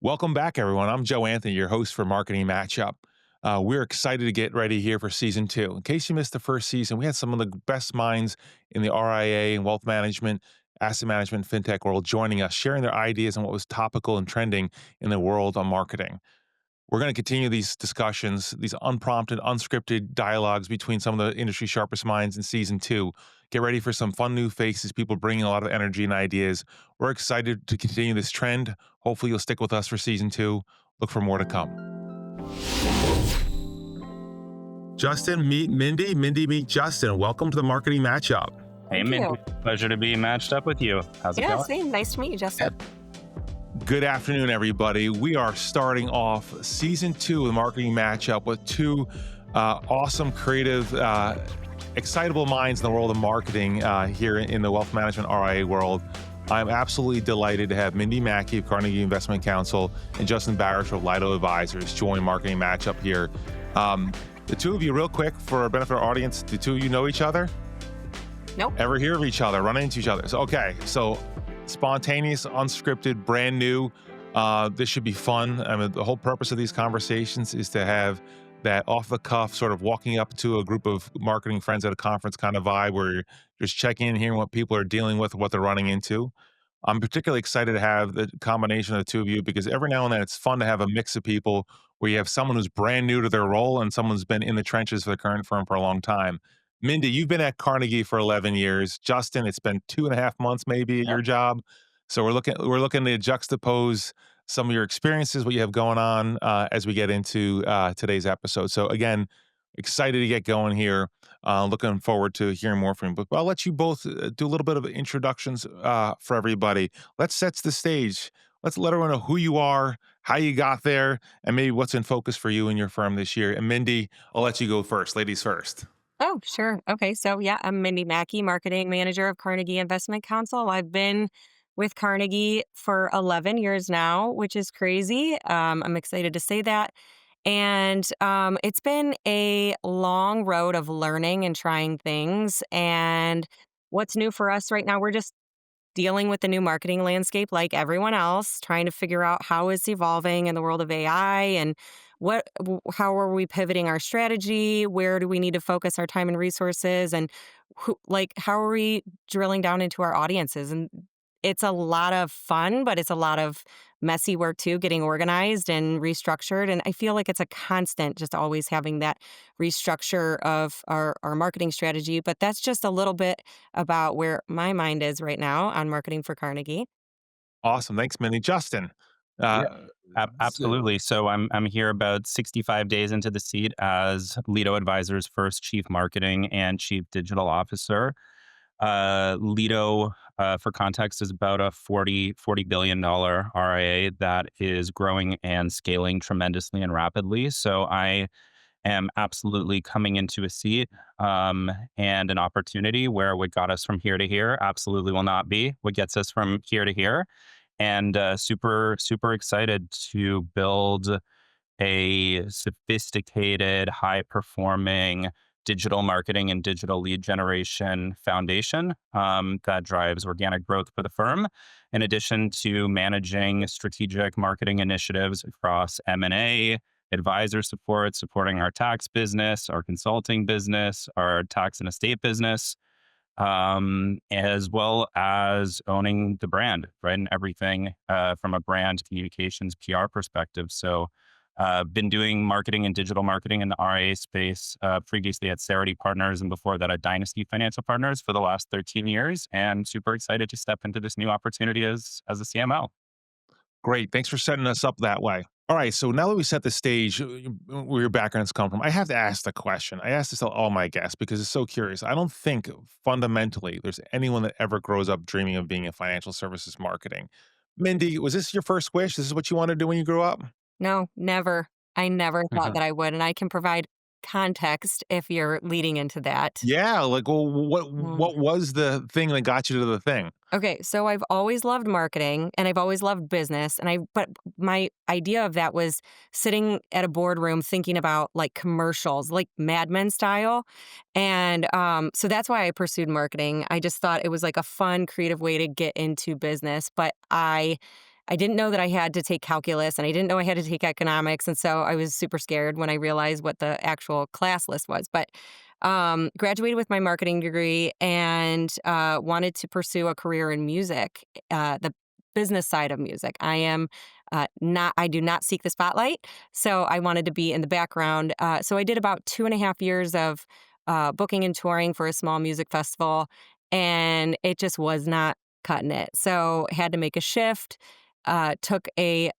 Welcome back, everyone. I'm Joe Anthony, your host for Marketing Matchup. We're excited to get ready here for season two. In case you missed the first season, we had some of the best minds in the RIA and wealth management, asset management, fintech world joining us, sharing their ideas on what was topical and trending in the world of marketing. We're going to continue these discussions, these unprompted, unscripted dialogues between some of the industry sharpest minds in season two. Get ready for some fun new faces, people bringing a lot of energy and ideas. We're excited to continue this trend. Hopefully, you'll stick with us for season two. Look for more to come. Justin, meet Mindy. Mindy, meet Justin. Welcome to the Marketing Matchup. Hey, Thank Mindy. you. Pleasure to be matched up with you. How's it Yeah, going? same. Nice to meet you, Justin. Good afternoon, everybody. We are starting off season two of the Marketing Matchup with two awesome, creative, excitable minds in the world of marketing here in the wealth management RIA world. I'm absolutely delighted to have Mindy Mackey of Carnegie Investment Counsel and Justin Barish of Lido Advisors join Marketing Matchup here. The two of you, real quick, for our benefit of our audience, the two of you know each other? Nope. Ever hear of each other, run into each other? So spontaneous, unscripted, brand new. This should be fun. I mean, the whole purpose of these conversations is to have that off the cuff, sort of walking up to a group of marketing friends at a conference kind of vibe where you're just checking in, hearing what people are dealing with, what they're running into. I'm particularly excited to have the combination of the two of you because every now and then it's fun to have a mix of people where you have someone who's brand new to their role and someone who's been in the trenches for the current firm for a long time. Mindy, you've been at Carnegie for 11 years. Justin, it's been 2.5 months maybe at Yep. your job. So we're looking to juxtapose some of your experiences, what you have going on as we get into today's episode. So again, excited to get going here. Looking forward to hearing more from you. But I'll let you both do a little bit of introductions for everybody. Let's set the stage. Let's let everyone know who you are, how you got there, and maybe what's in focus for you and your firm this year. And Mindy, I'll let you go first. Ladies first. Oh, sure. Okay. So, yeah, I'm Mindy Mackey, marketing manager of Carnegie Investment Counsel. I've been with Carnegie for 11 years now, which is crazy. I'm excited to say that. And it's been a long road of learning and trying things. And what's new for us right now, we're just dealing with the new marketing landscape like everyone else, trying to figure out how it's evolving in the world of AI and how are we pivoting our strategy? Where do we need to focus our time and resources? And how are we drilling down into our audiences? And it's a lot of fun, but it's a lot of messy work too, getting organized and restructured. And I feel like it's a constant, just always having that restructure of our marketing strategy. But that's just a little bit about where my mind is right now on marketing for Carnegie. Awesome. Thanks, Mindy. Justin. Uh, Yeah, absolutely. So I'm here about 65 days into the seat as Lido Advisors' first chief marketing and chief digital officer. Lido, for context, is about a $40 billion RIA that is growing and scaling tremendously and rapidly. So I am absolutely coming into a seat and an opportunity where what got us from here to here absolutely will not be what gets us from here to here. And super excited to build a sophisticated, high performing digital marketing and digital lead generation foundation that drives organic growth for the firm, in addition to managing strategic marketing initiatives across M&A, advisor support, supporting our tax business, our consulting business, our tax and estate business, as well as owning the brand, right? And everything from a brand communications PR perspective. So been doing marketing and digital marketing in the RIA space previously at Cerity Partners and before that at Dynasty Financial Partners for the last 13 years, and super excited to step into this new opportunity as a CMO. Great. Thanks for setting us up that way. All right. So now that we set the stage, where your backgrounds come from, I have to ask the question. I ask this to all my guests because it's so curious. I don't think fundamentally there's anyone that ever grows up dreaming of being in financial services marketing. Mindy, was this your first wish? This is what you wanted to do when you grew up? No, never. I never thought Mhm. that I would. And I can provide context if you're leading into that. Yeah. Like, well, what Mm. what was the thing that got you to the thing? Okay, so I've always loved marketing and I've always loved business but my idea of that was sitting at a boardroom thinking about like commercials, like Mad Men style. And so that's why I pursued marketing. I just thought it was like a fun, creative way to get into business, but I I didn't know that I had to take calculus, and I didn't know I had to take economics. And so I was super scared when I realized what the actual class list was. But graduated with my marketing degree and wanted to pursue a career in music, the business side of music. I do not seek the spotlight. So I wanted to be in the background. So I did about 2.5 years of booking and touring for a small music festival, and it just was not cutting it. So had to make a shift. Took a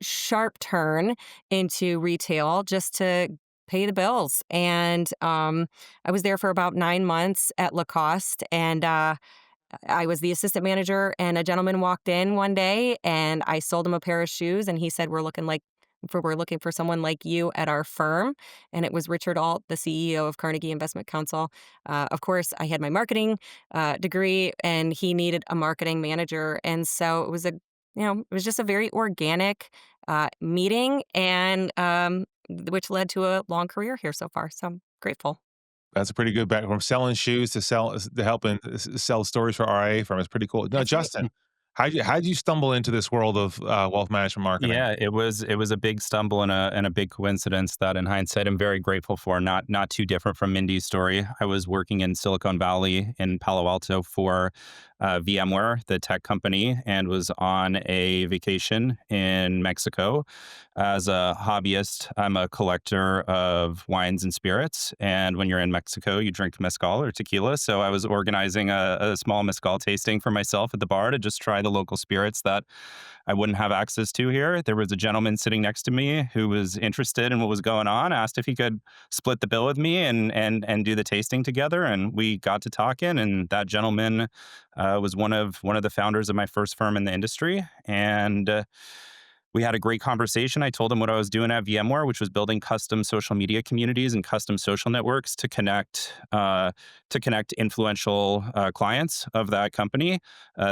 sharp turn into retail just to pay the bills. And I was there for about 9 months at Lacoste, and I was the assistant manager, and a gentleman walked in one day, and I sold him a pair of shoes, and he said, we're looking for someone like you at our firm." And it was Richard Alt, the CEO of Carnegie Investment Counsel. Of course, I had my marketing degree, and he needed a marketing manager. And so it was just a very organic meeting, and which led to a long career here so far. So I'm grateful. That's a pretty good back from selling shoes to helping sell stories for RIA firm. It's pretty cool. No, That's right. Justin, how'd you stumble into this world of wealth management marketing? Yeah, it was a big stumble and a big coincidence that in hindsight I'm very grateful for. Not too different from Mindy's story. I was working in Silicon Valley in Palo Alto for VMware, the tech company, and was on a vacation in Mexico. As a hobbyist, I'm a collector of wines and spirits, and when you're in Mexico, you drink mezcal or tequila. So I was organizing a small mezcal tasting for myself at the bar to just try the local spirits that I wouldn't have access to here. There was a gentleman sitting next to me who was interested in what was going on, asked if he could split the bill with me and do the tasting together. And we got to talking, and that gentleman was one of the founders of my first firm in the industry. And we had a great conversation. I told him what I was doing at VMware, which was building custom social media communities and custom social networks to connect influential clients of that company.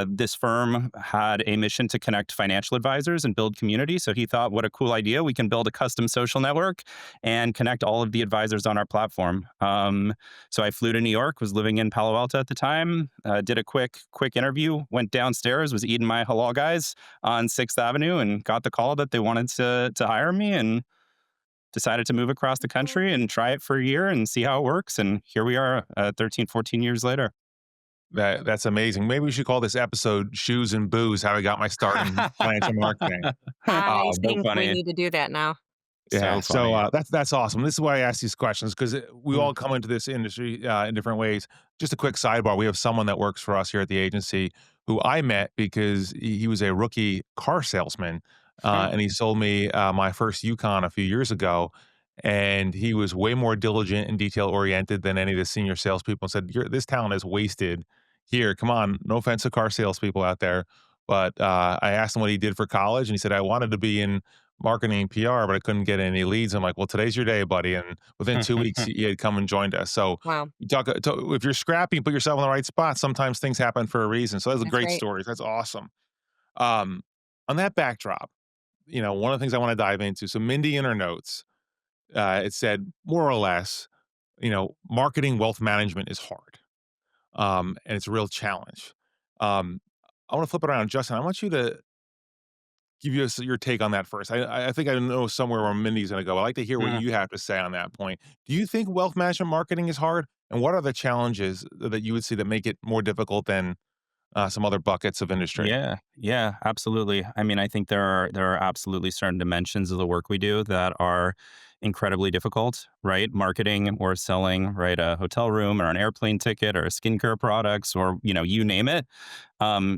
This firm had a mission to connect financial advisors and build community. So he thought, what a cool idea. We can build a custom social network and connect all of the advisors on our platform. So I flew to New York, was living in Palo Alto at the time, did a quick interview, went downstairs, was eating my halal guys on 6th Avenue, and got the call that they wanted to hire me, and decided to move across the country and try it for a year and see how it works. And here we are 13, 14 years later. That's amazing. Maybe we should call this episode "Shoes and Booze: How I Got My Start in Financial Marketing." I So think we funny. need to do that now. Yeah, So so funny. that's awesome. This is why I ask these questions, because we Mm. all come into this industry in different ways. Just a quick sidebar: we have someone that works for us here at the agency who I met because he was a rookie car salesman, and he sold me my first Yukon a few years ago. And he was way more diligent and detail oriented than any of the senior salespeople. And said, "This talent is wasted here. Come on, no offense to car salespeople out there." But I asked him what he did for college, and he said, "I wanted to be in marketing and PR, but I couldn't get any leads." I'm like, "Well, today's your day, buddy." And within 2 weeks, he had come and joined us. So Wow, if you're scrappy and put yourself in the right spot, sometimes things happen for a reason. So that's a that's great right. story. That's awesome. Um, on that backdrop, one of the things I want to dive into. So Mindy in her notes, it said more or less, marketing wealth management is hard, and it's a real challenge. Um, I want to flip it around, Justin. I want you to give us your take on that first. I think I know somewhere where Mindy's going to go. I'd like to hear what Mm. you have to say on that point. Do you think wealth management marketing is hard? And what are the challenges that you would see that make it more difficult than some other buckets of industry? Yeah, absolutely. I mean, I think there are absolutely certain dimensions of the work we do that are incredibly difficult, right? Marketing or selling, right, a hotel room or an airplane ticket or skincare products or you name it,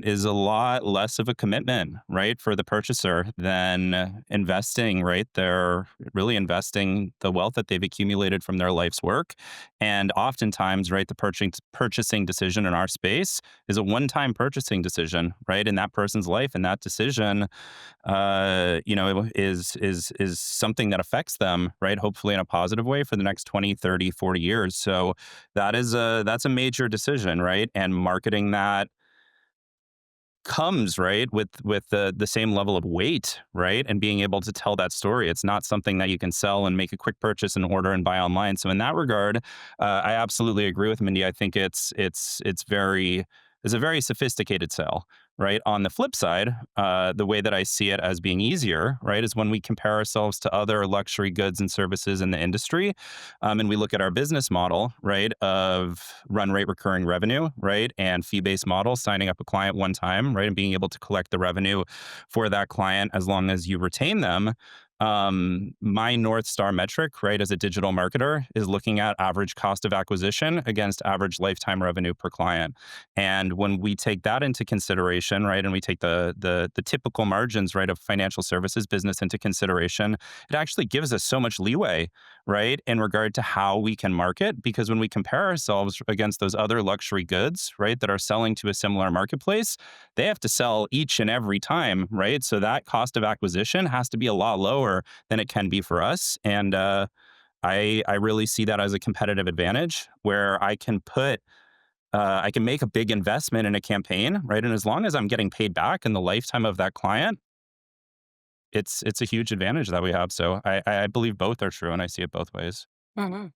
is a lot less of a commitment, right, for the purchaser than investing, right? They're really investing the wealth that they've accumulated from their life's work, and oftentimes, right, the purchasing decision in our space is a one-time purchasing decision, right? In that person's life, and that decision, is something that affects them, right? Hopefully in a positive way for the next 20, 30, 40 years. So that's a major decision, right? And marketing that comes right with the same level of weight, right, and being able to tell that story. It's not something that you can sell and make a quick purchase and order and buy online. So in that regard, I absolutely agree with Mindy. I think it's very is a very sophisticated sell, right? On the flip side, the way that I see it as being easier, right, is when we compare ourselves to other luxury goods and services in the industry, and we look at our business model, right, of run rate recurring revenue, right, and fee-based model, signing up a client one time, right, and being able to collect the revenue for that client as long as you retain them. My North Star metric, right, as a digital marketer is looking at average cost of acquisition against average lifetime revenue per client. And when we take that into consideration, right, and we take the typical margins, right, of financial services business into consideration, it actually gives us so much leeway, right, in regard to how we can market. Because when we compare ourselves against those other luxury goods, right, that are selling to a similar marketplace, they have to sell each and every time, right? So that cost of acquisition has to be a lot lower than it can be for us. And I really see that as a competitive advantage where I can make a big investment in a campaign, right? And as long as I'm getting paid back in the lifetime of that client, it's a huge advantage that we have. So I believe both are true, and I see it both ways. Mhm.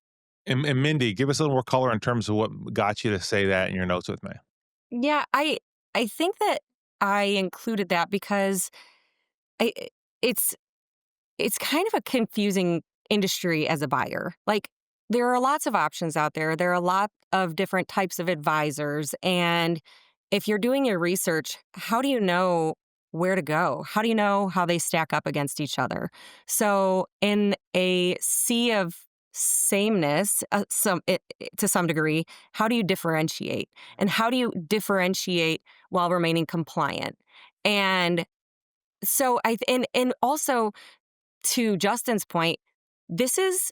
And Mindy, give us a little more color in terms of what got you to say that in your notes with me. Yeah, I think that I included that because I it's it's kind of a confusing industry as a buyer. Like, there are lots of options out there. There are a lot of different types of advisors. And if you're doing your research, how do you know where to go? How do you know how they stack up against each other? So, in a sea of sameness, to some degree, how do you differentiate? And how do you differentiate while remaining compliant? And and also, to Justin's point, this is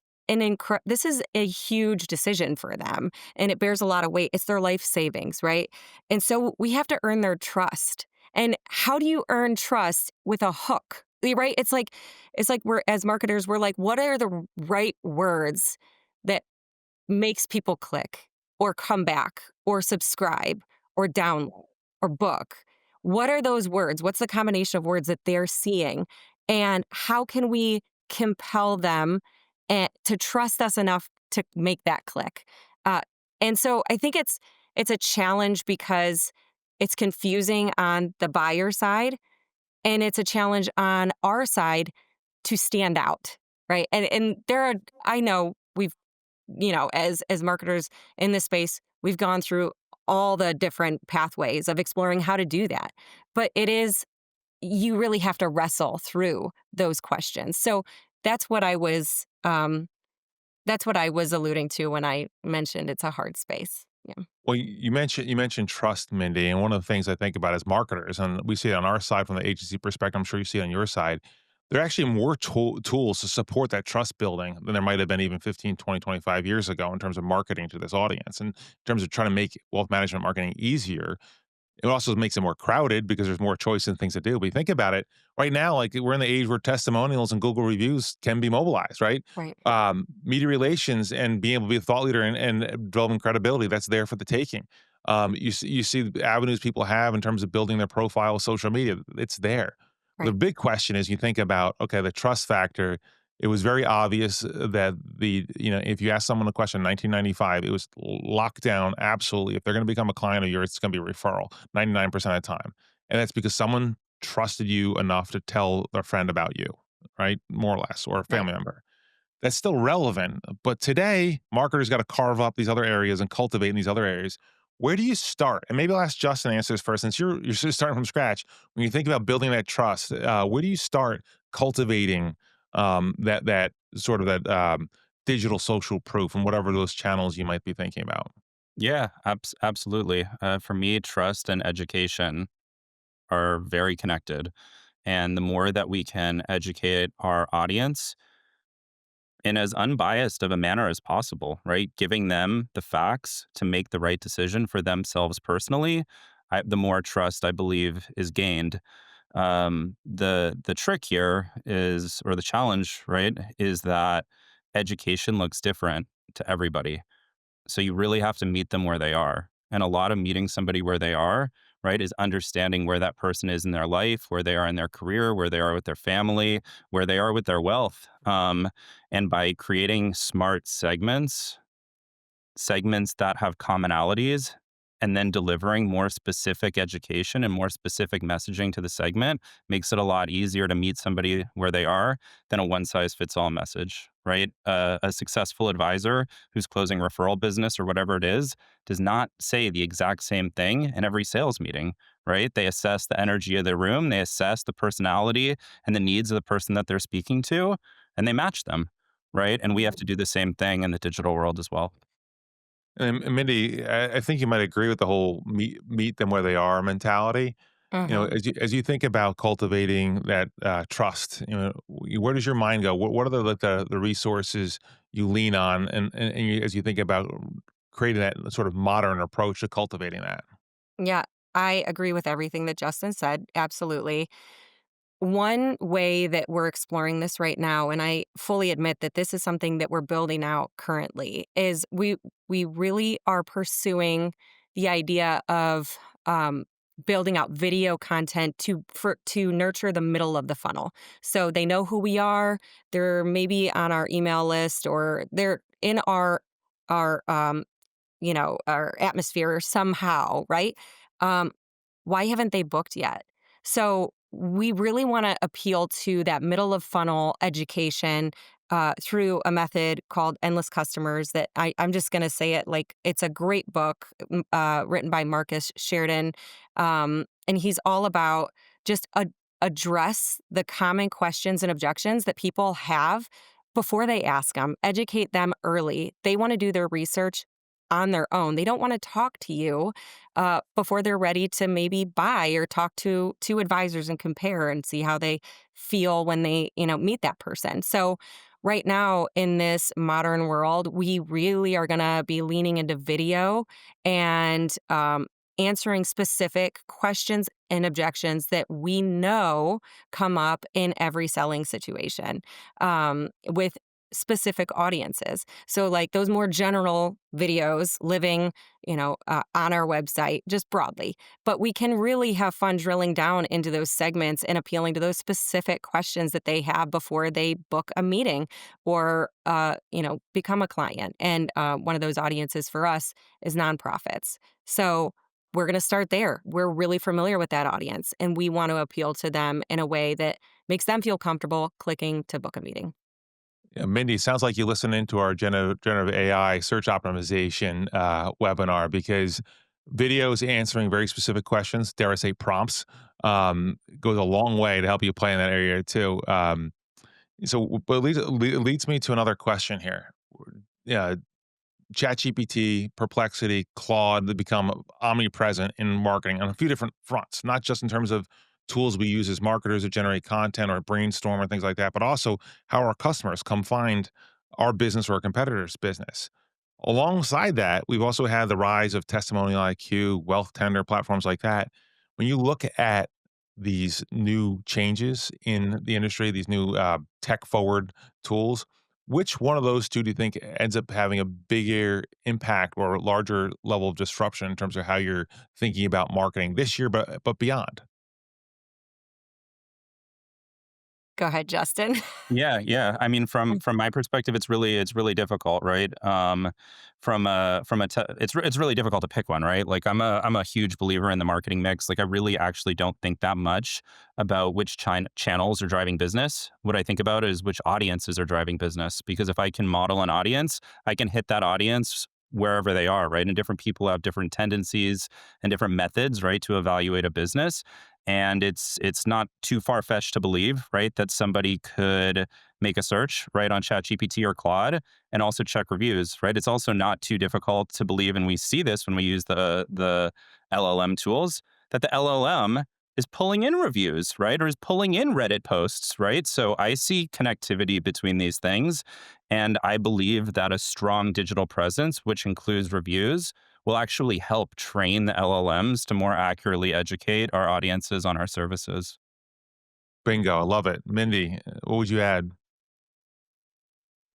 this is a huge decision for them, and it bears a lot of weight. It's their life savings, right? And so we have to earn their trust. And how do you earn trust with a hook? Right? It's like we're, as marketers, we're like, what are the right words that makes people click or come back or subscribe or download or book? What are those words? What's the combination of words that they're seeing? And how can we compel them to trust us enough to make that click? Uh, and so I think it's a challenge because it's confusing on the buyer side, and it's a challenge on our side to stand out, right? And there are, I know we've, as marketers in this space, we've gone through all the different pathways of exploring how to do that. But you really have to wrestle through those questions. So that's what I was that's what I was alluding to when I mentioned it's a hard space. Yeah. Well, you mentioned trust, Mindy, and one of the things I think about as marketers, and we see it on our side from the agency perspective. I'm sure you see it on your side. There are actually more tools to support that trust building than there might have been even 15, 20, 25 years ago in terms of marketing to this audience, and in terms of trying to make wealth management marketing easier. It also makes it more crowded because there's more choice and things to do. But you think about it, right now, like we're in the age where testimonials and Google reviews can be mobilized, right? Right. Media relations and being able to be a thought leader and developing credibility, that's there for the taking. You see the avenues people have in terms of building their profile with social media. It's there. The Right. big question is you think about, okay, the trust factor. It was very obvious that if you ask someone a question in 1995, it was locked down absolutely. If they're going to become a client of yours, it's going to be a referral 99% of the time. And that's because someone trusted you enough to tell their friend about you, right? More or less, or a Right. family member. That's still relevant. But today, marketers got to carve up these other areas and cultivate in these other areas. Where do you start? And maybe I'll ask Justin to answer this first, since you're just starting from scratch. When you think about building that trust, where do you start cultivating that sort of that digital social proof and whatever those channels you might be thinking about? Yeah, absolutely. For me, trust and education are very connected. And the more that we can educate our audience in as unbiased of a manner as possible, right? Giving them the facts to make the right decision for themselves personally, the more trust I believe is gained. The trick here is, or the challenge, right, is that education looks different to everybody. So you really have to meet them where they are. And a lot of meeting somebody where they are, right, is understanding where that person is in their life, where they are in their career, where they are with their family, where they are with their wealth. And by creating smart segments that have commonalities and then delivering more specific education and more specific messaging to the segment makes it a lot easier to meet somebody where they are than a one size fits all message, right? A successful advisor who's closing referral business or whatever it is does not say the exact same thing in every sales meeting, right? They assess the energy of the room, they assess the personality and the needs of the person that they're speaking to, and they match them, right? And we have to do the same thing in the digital world as well. And Mindy, I think you might agree with the whole meet them where they are mentality. You know, Hmm. as you think about cultivating that trust, you know, where does your mind go? What are the like the resources you lean on, as you think about creating that sort of modern approach to cultivating that? Yeah, I agree with everything that Justin said. Absolutely. One way that we're exploring this right now, and I fully admit that this is something that we're building out currently, is we really are pursuing the idea of building out video content to nurture the middle of the funnel. So they know who we are. They're maybe on our email list or they're in our our atmosphere somehow, right? Um, why haven't they booked yet? So we really want to appeal to that middle of funnel education through a method called Endless Customers. That I'm just going to say it like it's a great book written by Marcus Sheridan, and he's all about just address the common questions and objections that people have before they ask them. Educate them early. They want to do their research on their own. They don't want to talk to you before they're ready to maybe buy or talk to advisors and compare and see how they feel when they meet that person. So right now in this modern world, we really are going to be leaning into video and answering specific questions and objections that we know come up in every selling situation with specific audiences. So, like those more general videos living, on our website, just broadly. But we can really have fun drilling down into those segments and appealing to those specific questions that they have before they book a meeting or, become a client. And one of those audiences for us is nonprofits. So, we're going to start there. We're really familiar with that audience, and we want to appeal to them in a way that makes them feel comfortable clicking to book a meeting. Yeah, Mindy, sounds like you listen into our generative AI search optimization webinar because videos answering very specific questions, dare I say prompts, goes a long way to help you play in that area too. But it leads me to another question here. Yeah, ChatGPT, Perplexity, Claude, they become omnipresent in marketing on a few different fronts, not just in terms of tools we use as marketers to generate content or brainstorm or things like that, but also how our customers come find our business or our competitors' business. Alongside that, we've also had the rise of testimonial IQ, wealth tender platforms like that. When you look at these new changes in the industry, these new tech forward tools, which one of those 2 do you think ends up having a bigger impact or a larger level of disruption in terms of how you're thinking about marketing this year, but beyond? Go ahead, Justin. Yeah, yeah. I mean, from my perspective, it's really difficult, right? It's really difficult to pick one, right? Like I'm a huge believer in the marketing mix. Like I really actually don't think that much about which channels are driving business. What I think about is which audiences are driving business. Because if I can model an audience, I can hit that audience wherever they are, right? And different people have different tendencies and different methods, right, to evaluate a business. And it's not too far fetched to believe, right, that somebody could make a search right on ChatGPT or Claude and also check reviews, right? It's also not too difficult to believe, and we see this when we use the LLM tools, that the LLM is pulling in reviews, right, or is pulling in Reddit posts, right? So I see connectivity between these things, and I believe that a strong digital presence, which includes reviews, will actually help train the LLMs to more accurately educate our audiences on our services. Bingo, I love it. Mindy, what would you add?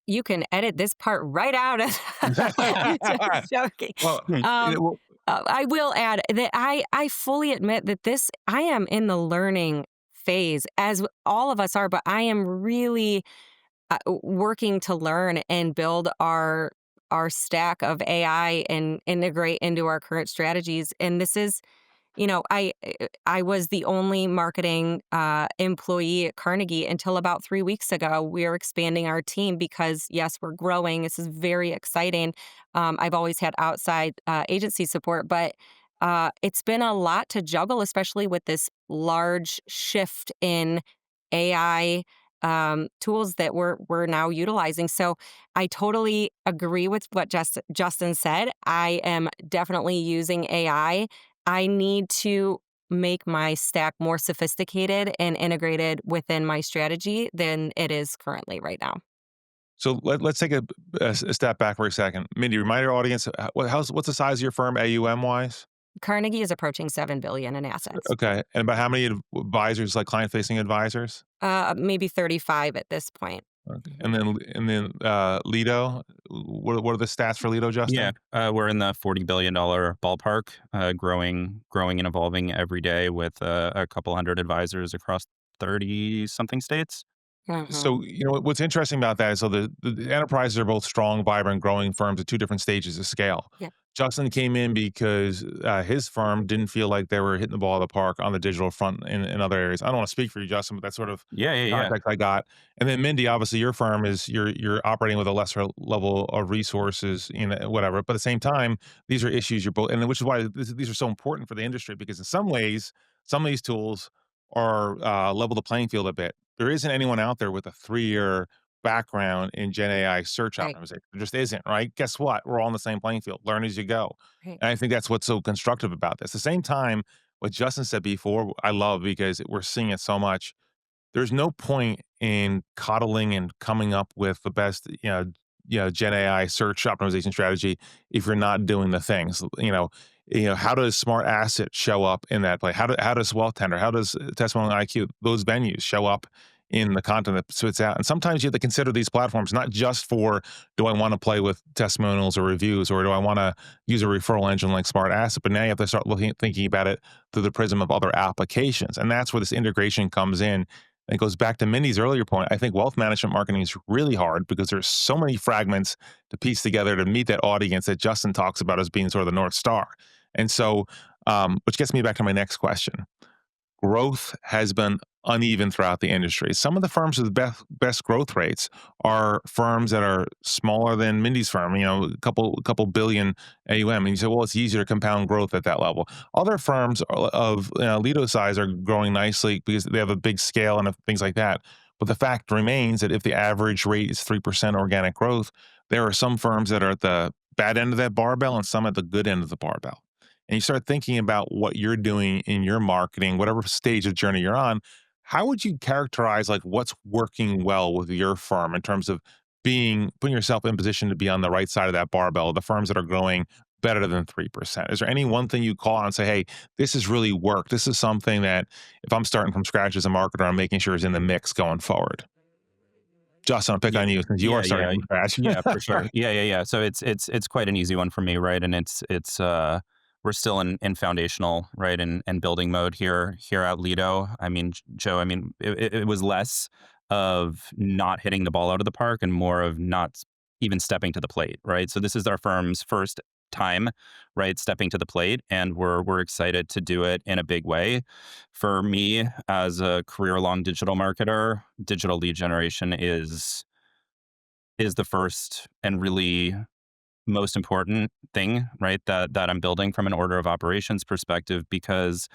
You can edit this part right out of just joking. Well, Hmm. well, I will add that I fully admit that this I am in the learning phase, as all of us are, but I am really working to learn and build our our stack of AI and integrate into our current strategies. And this is, I was the only marketing employee at Carnegie until about 3 weeks ago. We are expanding our team because, yes, we're growing. This is very exciting. I've always had outside agency support, but it's been a lot to juggle, especially with this large shift in AI tools that we're now utilizing. So I totally agree with what Justin said. I am definitely using I need to make my stack more sophisticated and integrated within my strategy than it is currently right now. So let's take a step back for a second. Mindy, remind our audience, what's the size of your firm AUM wise? Carnegie is approaching 7 billion in assets. Okay. And about how many advisors, like client facing advisors? Maybe 35 at this point. Okay. And then Lido, what are the stats for Lido, Yeah, Justin? we're in the $40 billion ballpark, growing and evolving every day with a couple hundred advisors across 30 something states. Hmm. So, what's interesting about that is so the enterprises are both strong, vibrant, growing firms at two different stages of scale. Yeah. Justin came in because his firm didn't feel like they were hitting the ball out of the park on the digital front in other areas. I don't want to speak for you, Justin, but that's sort of Yeah, yeah, yeah. context I got. And then Mindy, obviously, your firm is you're operating with a lesser level of resources, whatever. But at the same time, these are issues you're both, and which is why these are so important for the industry because in some ways, some of these tools are level the playing field a bit. There isn't anyone out there with a 3-year background in Gen AI search Right. optimization. There just isn't, right? Guess what? We're all on the same playing field. Learn as you go. Right. And I think that's what's so constructive about this. At the same time, what Justin said before, I love because we're seeing it so much. There's no point in coddling and coming up with the best, Gen AI search optimization strategy if you're not doing the things. How does smart asset show up in that play? How does wealth tender? How does testimonial IQ? Those venues show up in the content that spits out. And sometimes you have to consider these platforms not just for do I want to play with testimonials or reviews, or do I want to use a referral engine like Smart Asset? But now you have to start thinking about it through the prism of other applications, and that's where this integration comes in. And it goes back to Mindy's earlier point. I think wealth management marketing is really hard because there's so many fragments to piece together to meet that audience that Justin talks about as being sort of the North Star. And so, which gets me back to my next question. Growth has been uneven throughout the industry. Some of the firms with the best growth rates are firms that are smaller than Mindy's firm, a couple billion AUM. And you say, well, it's easier to compound growth at that level. Other firms of Lido size are growing nicely because they have a big scale and things like that. But the fact remains that if the average rate is 3% organic growth, there are some firms that are at the bad end of that barbell and some at the good end of the barbell. And you start thinking about what you're doing in your marketing, whatever stage of journey you're on, how would you characterize like what's working well with your firm in terms of putting yourself in position to be on the right side of that barbell, the firms that are growing better than 3%? Is there any one thing you call out and say, hey, this has really worked? This is something that if I'm starting from scratch as a marketer, I'm making sure is in the mix going forward. Justin, I'll pick Yeah, on you since you are yeah, starting yeah, from scratch. yeah, for sure. Yeah, yeah, yeah. So it's quite an easy one for me, right? And it's we're still in foundational, right, and building mode here at Lido. I mean, Joe, I mean, it was less of not hitting the ball out of the park and more of not even stepping to the plate, right? So this is our firm's first time, right, stepping to the plate, and we're excited to do it in a big way. For me, as a career-long digital marketer, digital lead generation is the first and really most important thing, right, that I'm building from an order of operations perspective, because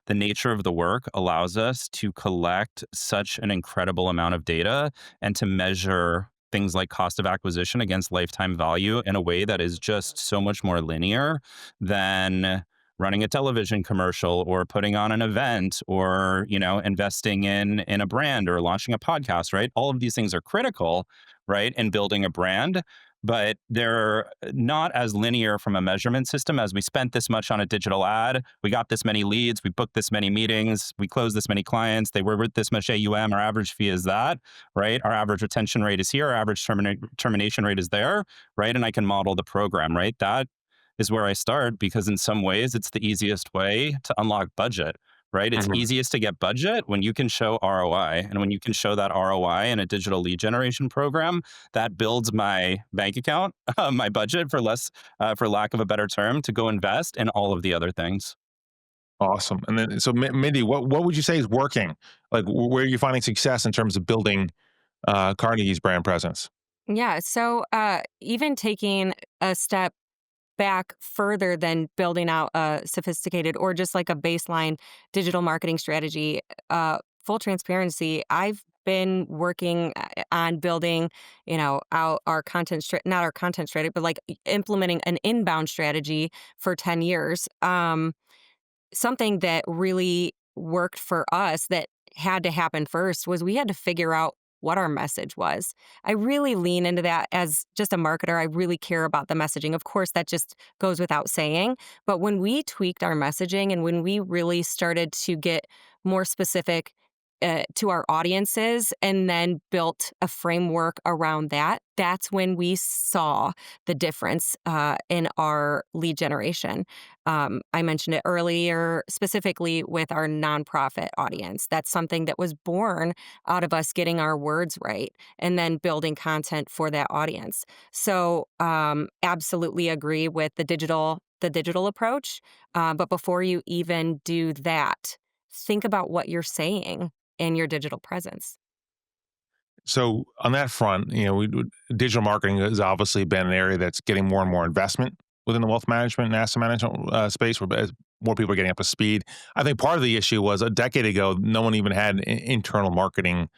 the nature of the work allows us to collect such an incredible amount of data and to measure things like cost of acquisition against lifetime value in a way that is just so much more linear than running a television commercial or putting on an event or investing in a brand or launching a podcast, right? All of these things are critical, right, in building a brand, but they're not as linear from a measurement system as we spent this much on a digital ad, we got this many leads, we booked this many meetings, we closed this many clients, they were worth this much AUM, our average fee is that, right? Our average retention rate is here, our average termination rate is there, right? And I can model the program, right? That is where I start because in some ways it's the easiest way to unlock budget, right? It's Mhm. easiest to get budget when you can show ROI. And when you can show that ROI in a digital lead generation program, that builds my bank account, my budget for lack of a better term, to go invest in all of the other things. Awesome. And then, so Mindy, what would you say is working? Like, where are you finding success in terms of building Carnegie's brand presence? Yeah. So even taking a step back further than building out a sophisticated or just like a baseline digital marketing strategy, full transparency, I've been working on building, out our not our content strategy, but like implementing an inbound strategy for 10 years. Something that really worked for us that had to happen first was we had to figure out what our message was. I really lean into that as just a marketer. I really care about the messaging. Of course, that just goes without saying. But when we tweaked our messaging and when we really started to get more specific to our audiences and then built a framework around that, that's when we saw the difference in our lead generation. I mentioned it earlier, specifically with our nonprofit audience. That's something that was born out of us getting our words right and then building content for that audience. So, absolutely agree with the digital approach. But before you even do that, think about what you're saying in your digital presence. So on that front, digital marketing has obviously been an area that's getting more and more investment within the wealth management and asset management space, where as more people are getting up to speed. I think part of the issue was a decade ago, no one even had internal marketing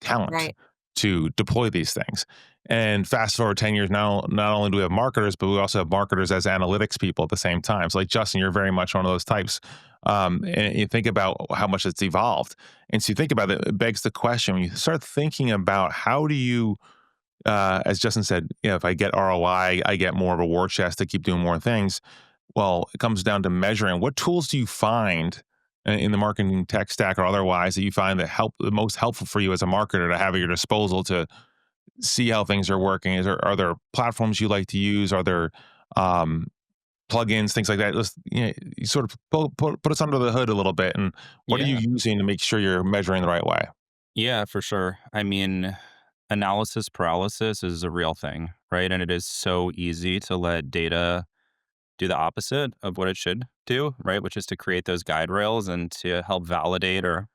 talent Right. to deploy these things. And fast forward 10 years now, not only do we have marketers, but we also have marketers as analytics people at the same time. So, like Justin, you're very much one of those types. And you think about how much it's evolved. And so you think about it, it begs the question when you start thinking about how do you, as Justin said, if I get ROI, I get more of a war chest to keep doing more things. Well, it comes down to measuring. What tools do you find in the marketing tech stack or otherwise that you find that help the most helpful for you as a marketer to have at your disposal to see how things are working? Are there platforms you like to use? Are there um, plugins, things like that? Just, you sort of put us under the hood a little bit. And what are you Yeah. using to make sure you're measuring the right way? Yeah, for sure. I mean, analysis paralysis is a real thing, right? And it is so easy to let data do the opposite of what it should do, right? Which is to create those guide rails and to help validate or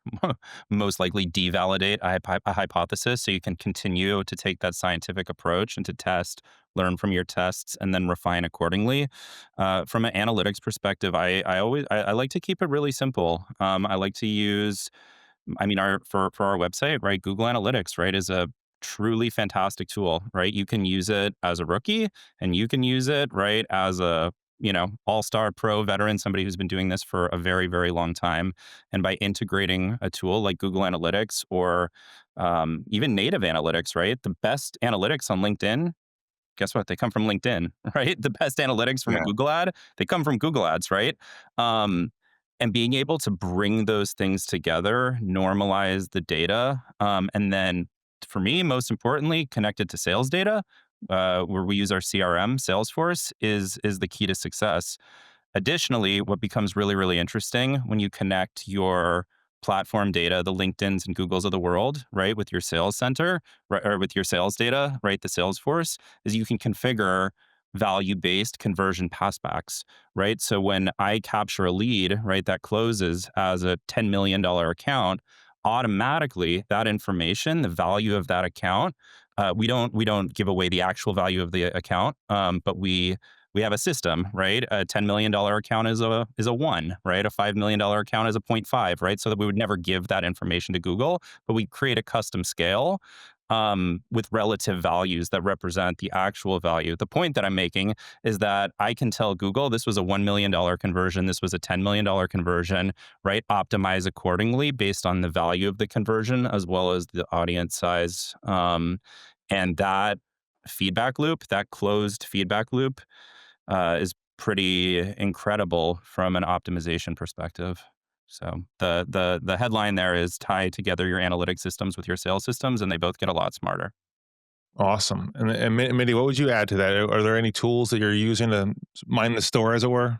most likely devalidate a hypothesis so you can continue to take that scientific approach and to test, learn from your tests, and then refine accordingly. From an analytics perspective, I like to keep it really simple. I like to use I mean, our for our website, right? Google Analytics, right, is a truly fantastic tool, right? You can use it as a rookie, and you can use it, right, as a all-star pro veteran, somebody who's been doing this for a very, very long time. And by integrating a tool like Google Analytics or even native analytics, right? The best analytics on LinkedIn, guess what? They come from LinkedIn, right? The best analytics from a Yeah. Google ad, they come from Google ads, right? Um, and being able to bring those things together, normalize the data, and then for me, most importantly, connect it to sales data, where we use our CRM, Salesforce, is the key to success. Additionally, what becomes really, really interesting when you connect your platform data, the LinkedIn's and Google's of the world, right, with your sales center, right, or with your sales data, right, the Salesforce, is you can configure value-based conversion passbacks, right? So when I capture a lead, right, that closes as a $10 million account, automatically that information, the value of that account, we don't give away the actual value of the account, but we have a system, right? A $10 million account is a one, right? A $5 million account is a point 0.5, right? So that we would never give that information to Google, but we create a custom scale with relative values that represent the actual value. The point that I'm making is that I can tell Google this was a $1 million conversion, this was a $10 million conversion, right? Optimize accordingly based on the value of the conversion as well as the audience size. And that feedback loop, that closed feedback loop, is pretty incredible from an optimization perspective. So the headline there is tie together your analytic systems with your sales systems, and they both get a lot smarter. Awesome. And Mindy, what would you add to that? Are there any tools that you're using to mind the store, as it were?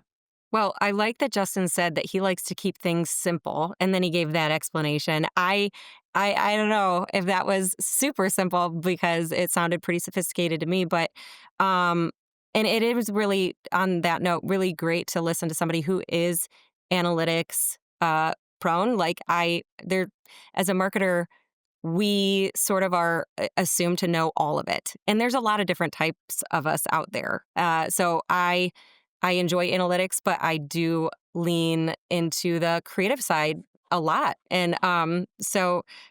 Well, I like that Justin said that he likes to keep things simple, and then he gave that explanation. I don't know if that was super simple because it sounded pretty sophisticated to me, but um, and it was really on that note really great to listen to somebody who is analytics prone. Like there as a marketer, we sort of are assumed to know all of it, and there's a lot of different types of us out there. So I enjoy analytics, but I do lean into the creative side a lot.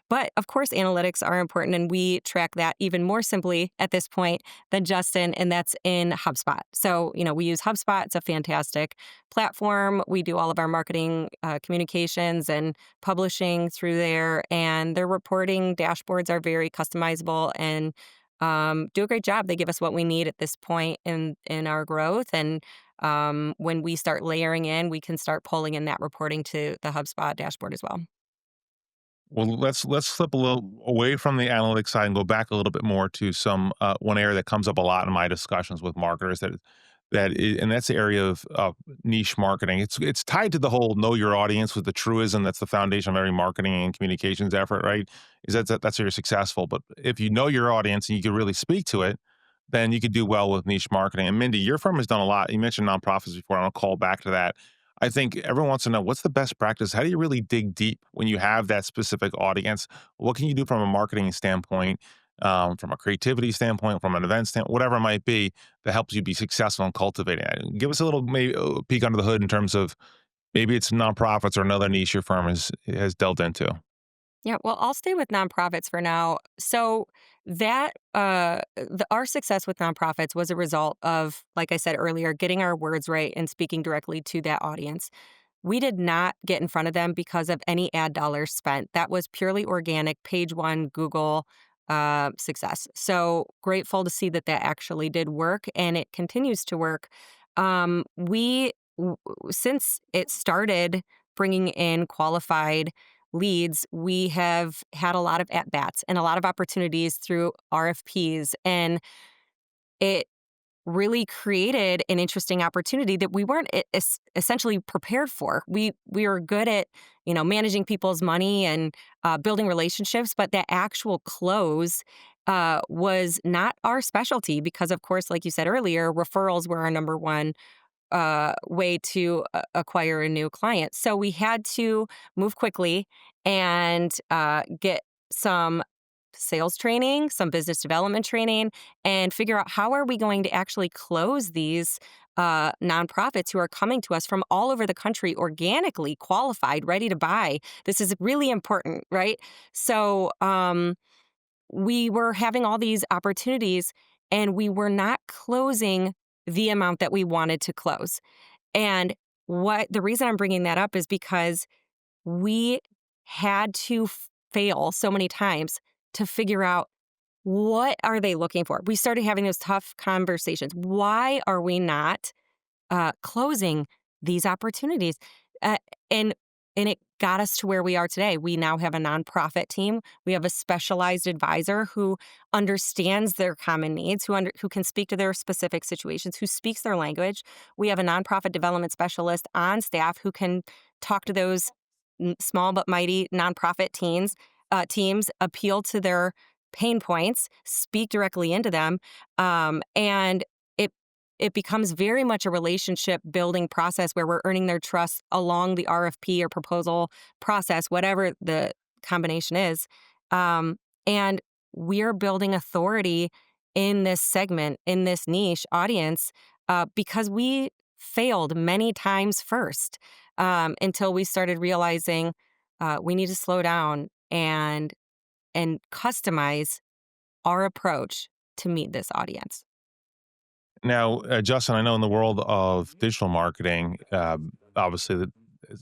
But of course, analytics are important, and we track that even more simply at this point than Justin, and that's in HubSpot. So, we use HubSpot. It's a fantastic platform. We do all of our marketing communications and publishing through there, and their reporting dashboards are very customizable and do a great job. They give us what we need at this point in our growth, and when we start layering in, we can start pulling in that reporting to the HubSpot dashboard as well. Well, let's flip a little away from the analytics side and go back a little bit more to some one area that comes up a lot in my discussions with marketers and that's the area of niche marketing. It's tied to the whole know your audience with the truism that's the foundation of every marketing and communications effort, right? Is that's how you're successful. But if you know your audience and you can really speak to it, then you could do well with niche marketing. And Mindy, your firm has done a lot. You mentioned nonprofits before. I'll call back to that. I think everyone wants to know what's the best practice. How do you really dig deep when you have that specific audience? What can you do from a marketing standpoint, from a creativity standpoint, from an event standpoint, whatever it might be, that helps you be successful in cultivating it? Give us a little maybe peek under the hood in terms of maybe it's nonprofits or another niche your firm has delved into. Yeah, well, I'll stay with nonprofits for now. So our success with nonprofits was a result of, like I said earlier, getting our words right and speaking directly to that audience. We did not get in front of them because of any ad dollars spent. That was purely organic, page one, Google success. So grateful to see that that actually did work, and it continues to work. Since it started bringing in qualified leads, we have had a lot of at bats and a lot of opportunities through RFPs, and it really created an interesting opportunity that we weren't essentially prepared for. We were good at managing people's money and building relationships, but that actual close was not our specialty because, of course, like you said earlier, referrals were our number one way to acquire a new client. So we had to move quickly and get some sales training, some business development training, and figure out how are we going to actually close these nonprofits who are coming to us from all over the country, organically qualified, ready to buy. This is really important, right? So we were having all these opportunities, and we were not closing the amount that we wanted to close. And what the reason I'm bringing that up is because we had to fail so many times to figure out what are they looking for. We started having those tough conversations. Why are we not closing these opportunities? Uh, and and it got us to where we are today. We now have a nonprofit team. We have a specialized advisor who understands their common needs, who can speak to their specific situations, who speaks their language. We have a nonprofit development specialist on staff who can talk to those small but mighty nonprofit teams, appeal to their pain points, speak directly into them, and it becomes very much a relationship building process where we're earning their trust along the RFP or proposal process, whatever the combination is. And we're building authority in this segment, in this niche audience, because we failed many times first until we started realizing we need to slow down and customize our approach to meet this audience. Now, Justin, I know in the world of digital marketing, obviously,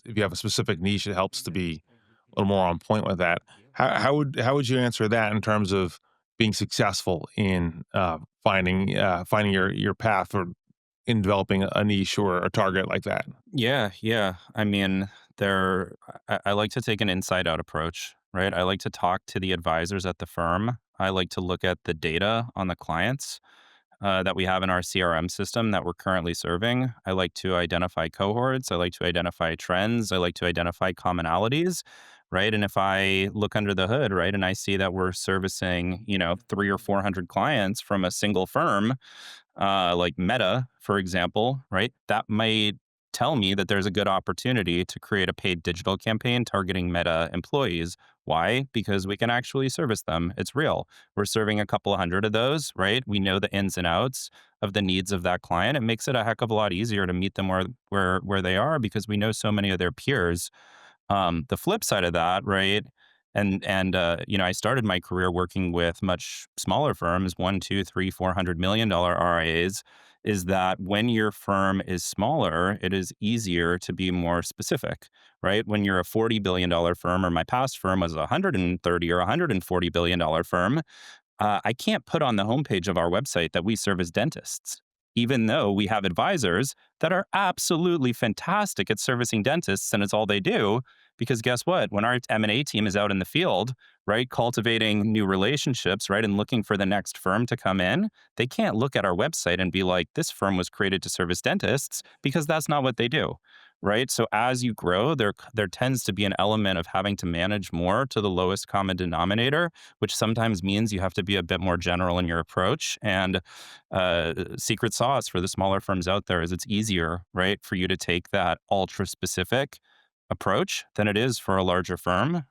if you have a specific niche, it helps to be a little more on point with that. How would you answer that in terms of being successful in finding your path or in developing a niche or a target like that? Yeah, yeah. I mean, I like to take an inside out approach, right? I like to talk to the advisors at the firm. I like to look at the data on the clients. that we have in our CRM system that we're currently serving. I like to identify cohorts. I like to identify trends. I like to identify commonalities, right? And if I look under the hood, right, and I see that we're servicing, 300 or 400 clients from a single firm, like Meta, for example, right? That might tell me that there's a good opportunity to create a paid digital campaign targeting Meta employees. Why? Because we can actually service them. It's real. We're serving a couple of hundred of those, right? We know the ins and outs of the needs of that client. It makes it a heck of a lot easier to meet them where they are because we know so many of their peers. The flip side of that, right? I started my career working with much smaller firms, one, two, three, $400 million RIAs. Is that when your firm is smaller, it is easier to be more specific, right? When you're a $40 billion firm, or my past firm was a $130 or $140 billion firm, I can't put on the homepage of our website that we serve as dentists, even though we have advisors that are absolutely fantastic at servicing dentists and it's all they do. Because guess what? When our M&A team is out in the field, right, cultivating new relationships, right, and looking for the next firm to come in, they can't look at our website and be like, this firm was created to service dentists, because that's not what they do. Right. So as you grow, there tends to be an element of having to manage more to the lowest common denominator, which sometimes means you have to be a bit more general in your approach. And secret sauce for the smaller firms out there is it's easier, right, for you to take that ultra specific approach than it is for a larger firm,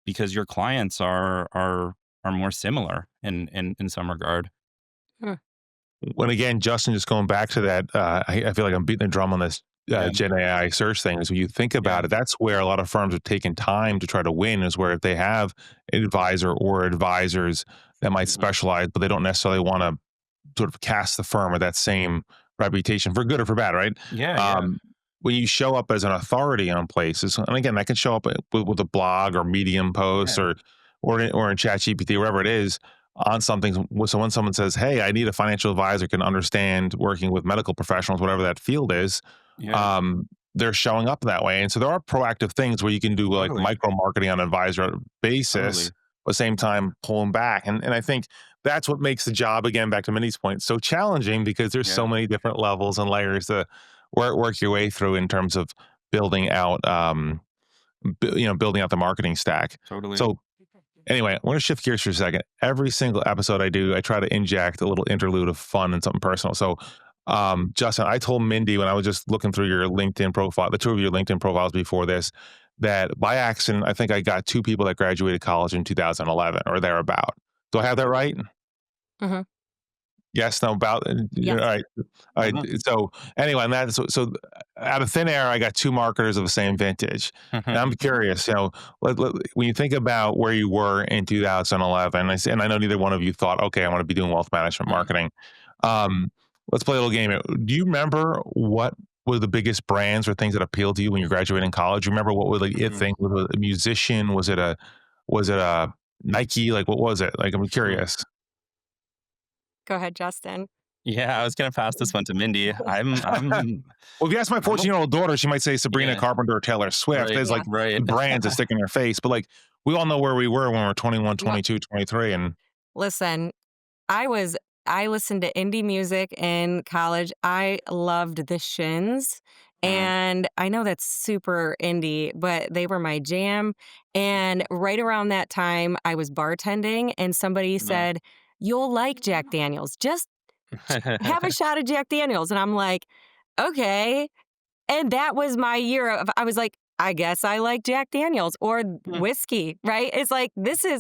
because your clients are more similar in some regard. Hmm. When again, Justin, just going back to that, I feel like I'm beating the drum on this Yeah, Gen AI search thing. Is when you think yeah, about it, that's where a lot of firms are taking time to try to win. Is where if they have an advisor or advisors that might mhm, specialize, but they don't necessarily want to sort of cast the firm with that same reputation for good or for bad, right? yeah, yeah, Um, when you show up as an authority on places, and again, that can show up with a blog or Medium post yeah, or in ChatGPT, wherever it is, on something. So when someone says, "Hey, I need a financial advisor can understand working with medical professionals, whatever that field is," yeah, um, they're showing up that way. And so there are proactive things where you can do like totally, micro marketing on an advisor basis, totally, but at the same time pulling back. And I think that's what makes the job, again, back to Minnie's point, so challenging because there's so yeah, many different levels and layers to work your way through in terms of building out, building out the marketing stack. totally. So anyway, I want to shift gears for a second. Every single episode I do, I try to inject a little interlude of fun and something personal. So, Justin, I told Mindy when I was just looking through your LinkedIn profile, the two of your LinkedIn profiles before this, that by accident, I think I got two people that graduated college in 2011 or thereabout. Do I have that right? Hmm. Yes, no, about all Yes. right, all right. Mhm. So anyway, and that so out of thin air, I got two marketers of the same vintage, and I'm curious, when you think about where you were in 2011, and I know neither one of you thought, okay, I want to be doing wealth management marketing. Um, let's play a little game. Do you remember what were the biggest brands or things that appealed to you when you graduated in college? You remember what was the it Mhm. thing? Was it a musician? Was it a Nike? Like what was it? Like I'm curious. Go ahead, Justin. Yeah, I was gonna pass this one to Mindy. Well, if you ask my I'm a 14-year-old daughter, she might say Sabrina yeah, Carpenter or Taylor Swift. right, There's like Yeah. right. the brands that stick in your face. But like we all know where we were when we were 21, Well, 22, 23. And listen, I was I listened to indie music in college. I loved the Shins. Mhm, And I know that's super indie, but they were my jam. And right around that time, I was bartending, and somebody mhm. said, "You'll like Jack Daniels. Just have a shot of Jack Daniels." And I'm like, okay. And that was my year of, I was like, I guess I like Jack Daniels or Mm, whiskey, right? It's like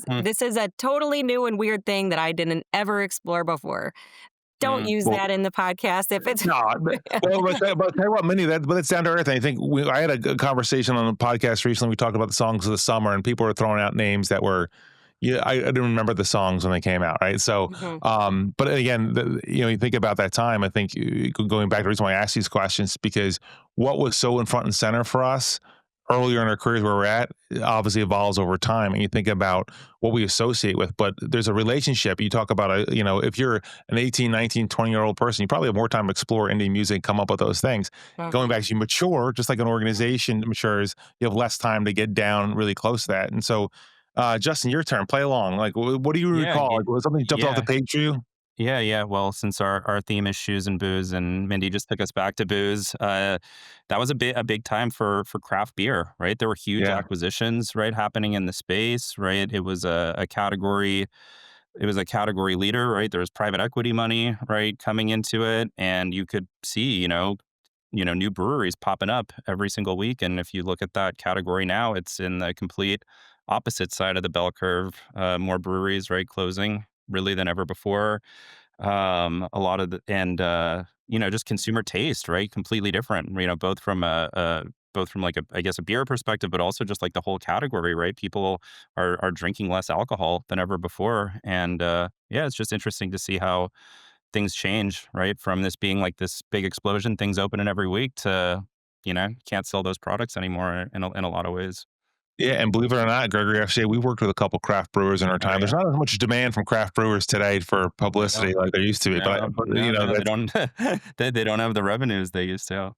mm, this is a totally new and weird thing that I didn't ever explore before. Don't mm, use well, that in the podcast if it's no, but tell you what, Minnie, but it's down to earth. I think I had a conversation on a podcast recently. We talked about the songs of the summer, and people were throwing out names that were, yeah, I didn't remember the songs when they came out, right? So, Mhm. but again, you think about that time. I think going back to the reason why I asked these questions because what was so in front and center for us earlier in our careers where we're at obviously evolves over time, and you think about what we associate with. But there's a relationship. You talk about if you're an 18, 19, 20-year-old person, you probably have more time to explore indie music, come up with those things. Going Mhm. back, as you mature, just like an organization matures, you have less time to get down really close to that. And so Justin, your turn. Play along. Like, what do you yeah, recall? Like, was something jumped off the yeah. page for you? Yeah, yeah. Well, since our theme is shoes and booze, and Mindy just took us back to booze, that was a big time for craft beer, right? There were huge Yeah. acquisitions, right, happening in the space, right? It was a category. It was a category leader, right? There was private equity money, right, coming into it, and you could see, new breweries popping up every single week. And if you look at that category now, it's in the complete opposite side of the bell curve. More breweries, right, closing really than ever before. A lot of the and just consumer taste, right, completely different. Both from like a I guess a beer perspective, but also just like the whole category, right? People are drinking less alcohol than ever before, and yeah, it's just interesting to see how things change, right? From this being like this big explosion, things opening every week to, can't sell those products anymore in a lot of ways. Yeah, and believe it or not, Gregory FCA, we worked with a couple craft brewers in our Oh time. There's yeah. not as much demand from craft brewers today for No, publicity like there used to be, but no, no. They that's don't. They don't have the revenues they used to.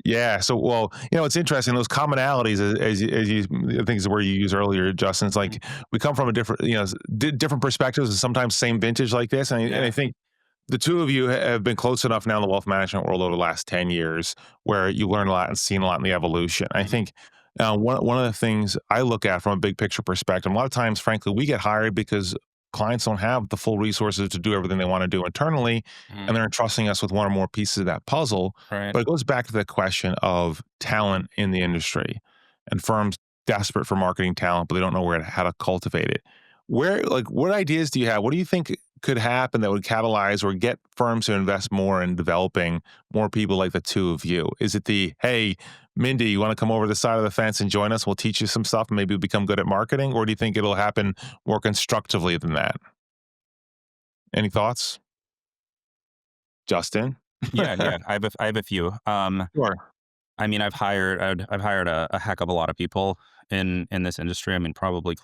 yeah. So, well, it's interesting those commonalities as you I think is the word you used earlier, Justin. It's Mhm. like we come from a different, different perspectives and sometimes same vintage like this, and I Yeah. think the two of you have been close enough now in the wealth management world over the last 10 years where you learn a lot and seen a lot in the evolution. I Mhm. think one of the things I look at from a big picture perspective, a lot of times, frankly, we get hired because clients don't have the full resources to do everything they want to do internally, Mhm. and they're entrusting us with one or more pieces of that puzzle. Right. But it goes back to the question of talent in the industry and firms desperate for marketing talent, but they don't know how to cultivate it. What ideas do you have? What do you think could happen that would catalyze or get firms to invest more in developing more people like the two of you? Is it hey, Mindy, you want to come over the side of the fence and join us? We'll teach you some stuff and maybe you'll become good at marketing? Or do you think it'll happen more constructively than that? Any thoughts? Justin? Yeah, yeah. I have a few. Sure. I mean, I've hired a heck of a lot of people in this industry. I mean, probably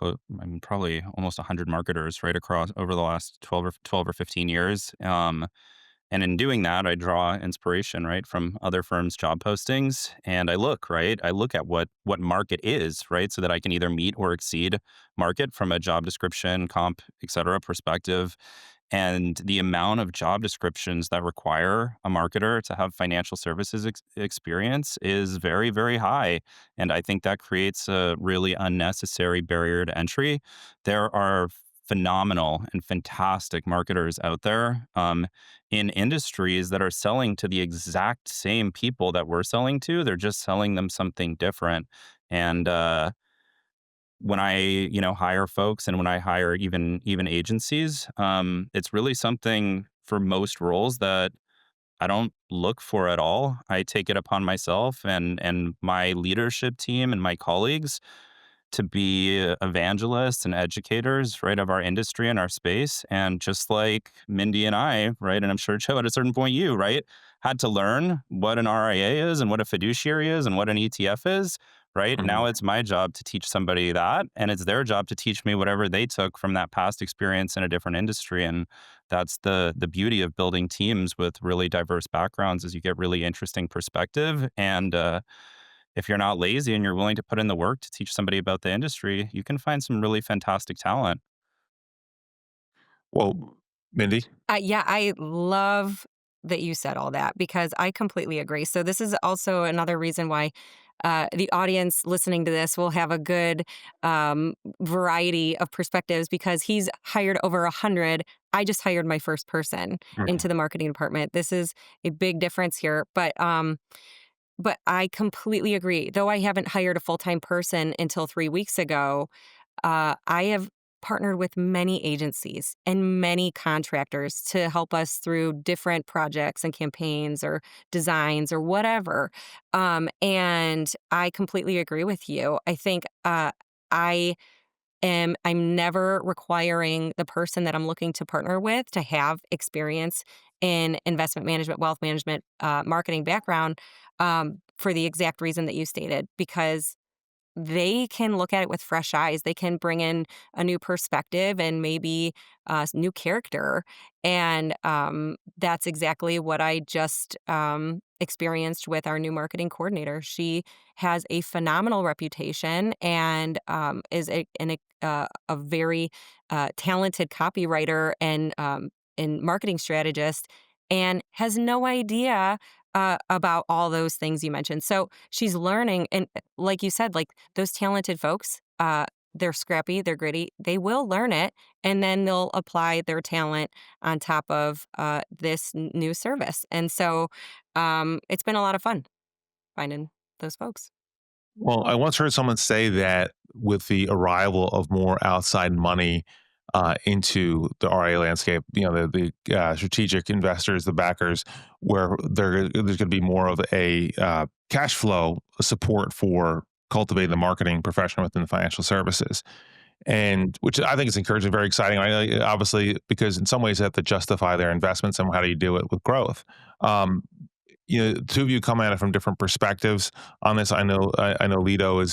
almost 100 marketers right across over the last 12 or 15 years. And in doing that, I draw inspiration, right, from other firms' job postings, and I look at what market is, right, so that I can either meet or exceed market from a job description, comp, et cetera, perspective. And the amount of job descriptions that require a marketer to have financial services experience is very, very high. And I think that creates a really unnecessary barrier to entry. There are phenomenal and fantastic marketers out there in industries that are selling to the exact same people that we're selling to. They're just selling them something different. And when I, hire folks and when I hire even agencies, it's really something for most roles that I don't look for at all. I take it upon myself and my leadership team and my colleagues to be evangelists and educators, right, of our industry and our space. And just like Mindy and I, right, and I'm sure Joe at a certain point you, right, had to learn what an RIA is and what a fiduciary is and what an ETF is, right? Now Mhm. it's my job to teach somebody that, and it's their job to teach me whatever they took from that past experience in a different industry. And that's the beauty of building teams with really diverse backgrounds is you get really interesting perspective. And if you're not lazy and you're willing to put in the work to teach somebody about the industry, you can find some really fantastic talent. Well, Mindy? Yeah, I love that you said all that because I completely agree. So, this is also another reason why the audience listening to this will have a good variety of perspectives because he's hired over 100. I just hired my first person into Mhm. the marketing department. This is a big difference here. But I completely agree. Though I haven't hired a full time person until 3 weeks ago, I have partnered with many agencies and many contractors to help us through different projects and campaigns or designs or whatever. And I completely agree with you. I think I I'm never requiring the person that I'm looking to partner with to have experience in investment management, wealth management, marketing background for the exact reason that you stated, because they can look at it with fresh eyes. They can bring in a new perspective and maybe new character. And that's exactly what I just experienced with our new marketing coordinator. She has a phenomenal reputation and is a very talented copywriter and and marketing strategist and has no idea about all those things you mentioned. So she's learning. And like you said, like those talented folks, they're scrappy, they're gritty, they will learn it, and then they'll apply their talent on top of this new service. And so it's been a lot of fun finding those folks. Well, I once heard someone say that with the arrival of more outside money into the RIA landscape, the strategic investors, the backers, where there's going to be more of a cash flow support for cultivating the marketing profession within the financial services, and which I think is encouraging, very exciting. Obviously, because in some ways they have to justify their investments, and how do you do it with growth? Um, the two of you come at it from different perspectives on this. I know Lido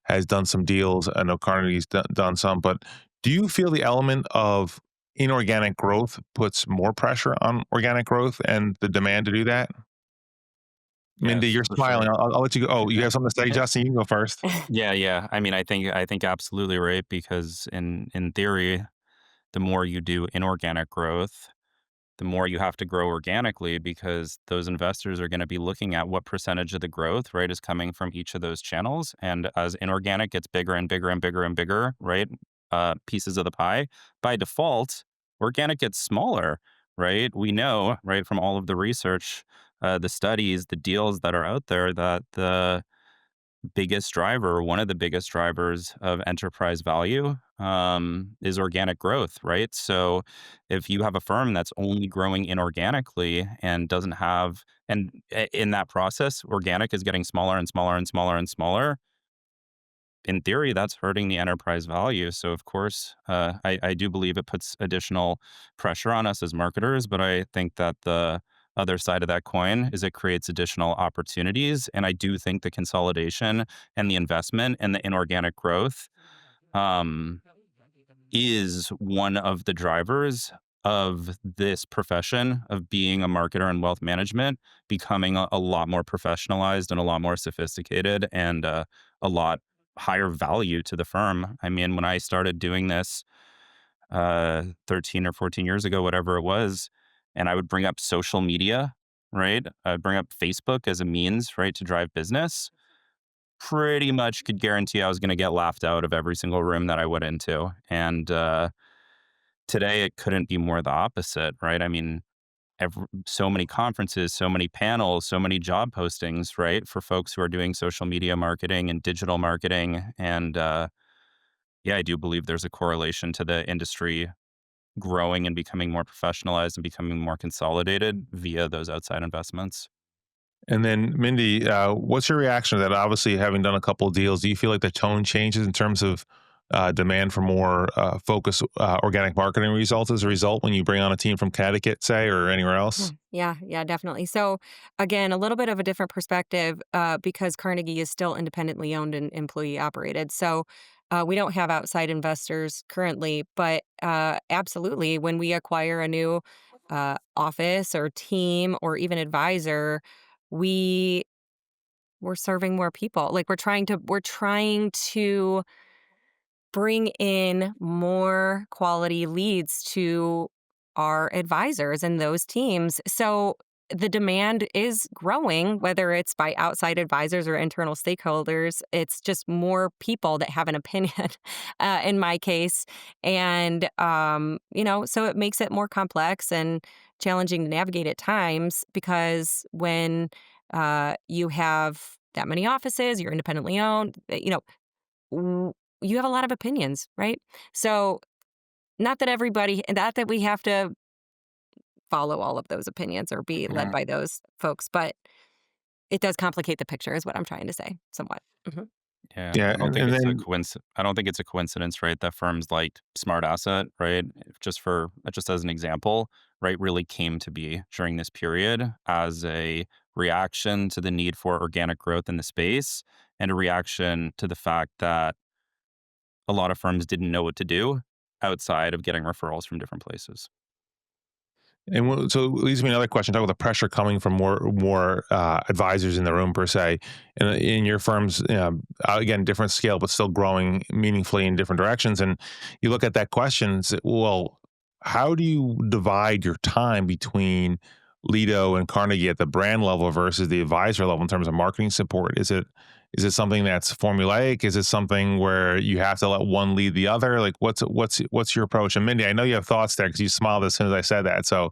has done some deals. I know Carnegie's done some, but do you feel the element of inorganic growth puts more pressure on organic growth and the demand to do that? Mindy, Yes, you're for smiling. sure. I'll let you go. Oh, you have something to say, Justin? You can go first. Yeah, yeah. I mean, I think absolutely right, because in theory, the more you do inorganic growth, the more you have to grow organically, because those investors are going to be looking at what percentage of the growth, right, is coming from each of those channels. And as inorganic gets bigger and bigger and bigger and bigger, right, pieces of the pie, by default, organic gets smaller, right? We know, right, from all of the research, the studies, the deals that are out there, that the biggest driver, one of the biggest drivers of enterprise value, is organic growth, right? So if you have a firm that's only growing inorganically and doesn't have, and in that process, organic is getting smaller and smaller and smaller and smaller, in theory, that's hurting the enterprise value. So, of course, I do believe it puts additional pressure on us as marketers, but I think that the other side of that coin is it creates additional opportunities. And I do think the consolidation and the investment and the inorganic growth um, is one of the drivers of this profession of being a marketer in wealth management becoming a lot more professionalized and a lot more sophisticated, and a lot higher value to the firm. I mean, when I started doing this 13 or 14 years ago, whatever it was, and I would bring up social media, right? I'd bring up Facebook as a means, right, to drive business. Pretty much could guarantee I was going to get laughed out of every single room that I went into. And today, it couldn't be more the opposite, right? I mean, so many conferences, so many panels, so many job postings, right, for folks who are doing social media marketing and digital marketing. And yeah, I do believe there's a correlation to the industry growing and becoming more professionalized and becoming more consolidated via those outside investments. And then, Mindy, what's your reaction to that? Obviously, having done a couple of deals, do you feel like the tone changes in terms of demand for more focused organic marketing results as a result when you bring on a team from Connecticut, say, or anywhere else? Yeah, definitely. So, again, a little bit of a different perspective because Carnegie is still independently owned and employee operated. So, we don't have outside investors currently, but absolutely, when we acquire a new office or team or even advisor, we we're serving more people. Like we're trying to bring in more quality leads to our advisors and those teams. So the demand is growing, whether it's by outside advisors or internal stakeholders. It's just more people that have an opinion in my case. And, so it makes it more complex and challenging to navigate at times because when you have that many offices, you're independently owned, w- you have a lot of opinions, right? So, not that we have to follow all of those opinions or be led Mhm. by those folks, but it does complicate the picture, is what I'm trying to say, somewhat. Mhm. Yeah, Yeah, and then I don't think it's a coincidence, right? That firms like Smart Asset, right? Just as an example, right, really came to be during this period as a reaction to the need for organic growth in the space, and a reaction to the fact that a lot of firms didn't know what to do outside of getting referrals from different places. so it leads me to another question. Talk about the pressure coming from more advisors in the room per se, and in your firms, again, different scale, but still growing meaningfully in different directions. And you look at that question and say, well, how do you divide your time between Lido and Carnegie at the brand level versus the advisor level in terms of marketing support? Is it something that's formulaic? Is it something where you have to let one lead the other? Like, what's your approach? And Mindy, I know you have thoughts there because you smiled as soon as I said that. So,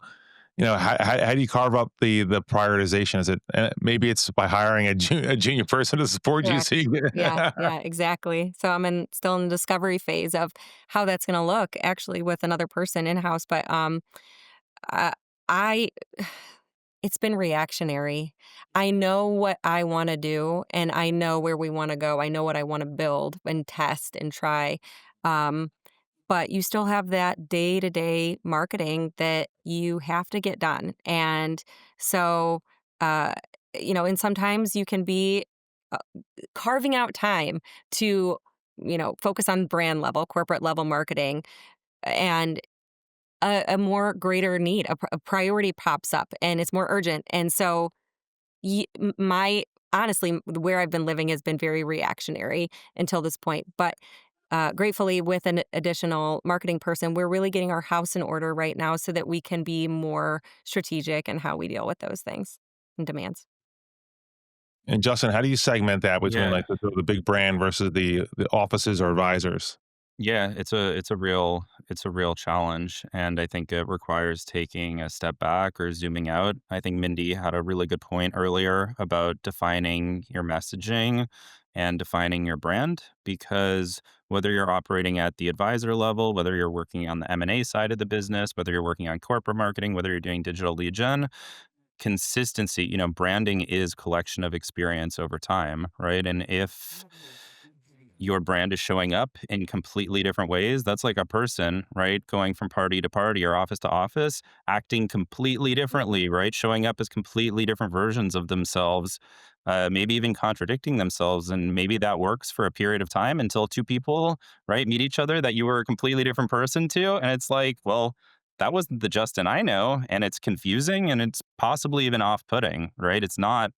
how do you carve up the prioritization? Is it maybe it's by hiring a junior person to support you? So Correct. you Yeah, yeah, exactly. So I'm still in the discovery phase of how that's going to look actually with another person in house. But I, I it's been reactionary. I know what I want to do and I know where we want to go. I know what I want to build and test and try. Um, but you still have that day to day marketing that you have to get done. And so, uh, and sometimes you can be uh, carving out time to, focus on brand level, corporate level marketing and a more greater need, a priority pops up and it's more urgent. And so my honestly, where I've been living has been very reactionary until this point. But gratefully, with an additional marketing person, we're really getting our house in order right now so that we can be more strategic in how we deal with those things and demands. And Justin, how do you segment that between Yeah. like the big brand versus the offices or advisors? Yeah, it's a real challenge, and I think it requires taking a step back or zooming out. I think Mindy had a really good point earlier about defining your messaging and defining your brand, because whether you're operating at the advisor level, whether you're working on the M&A side of the business, whether you're working on corporate marketing, whether you're doing digital lead gen, consistency, branding is collection of experience over time, right? And if your brand is showing up in completely different ways, that's like a person, right? Going from party to party or office to office, acting completely differently, right? Showing up as completely different versions of themselves, maybe even contradicting themselves. And maybe that works for a period of time until two people, right, meet each other that you were a completely different person to. And it's like, well, that wasn't the Justin I know. And it's confusing and it's possibly even off putting, right? It's not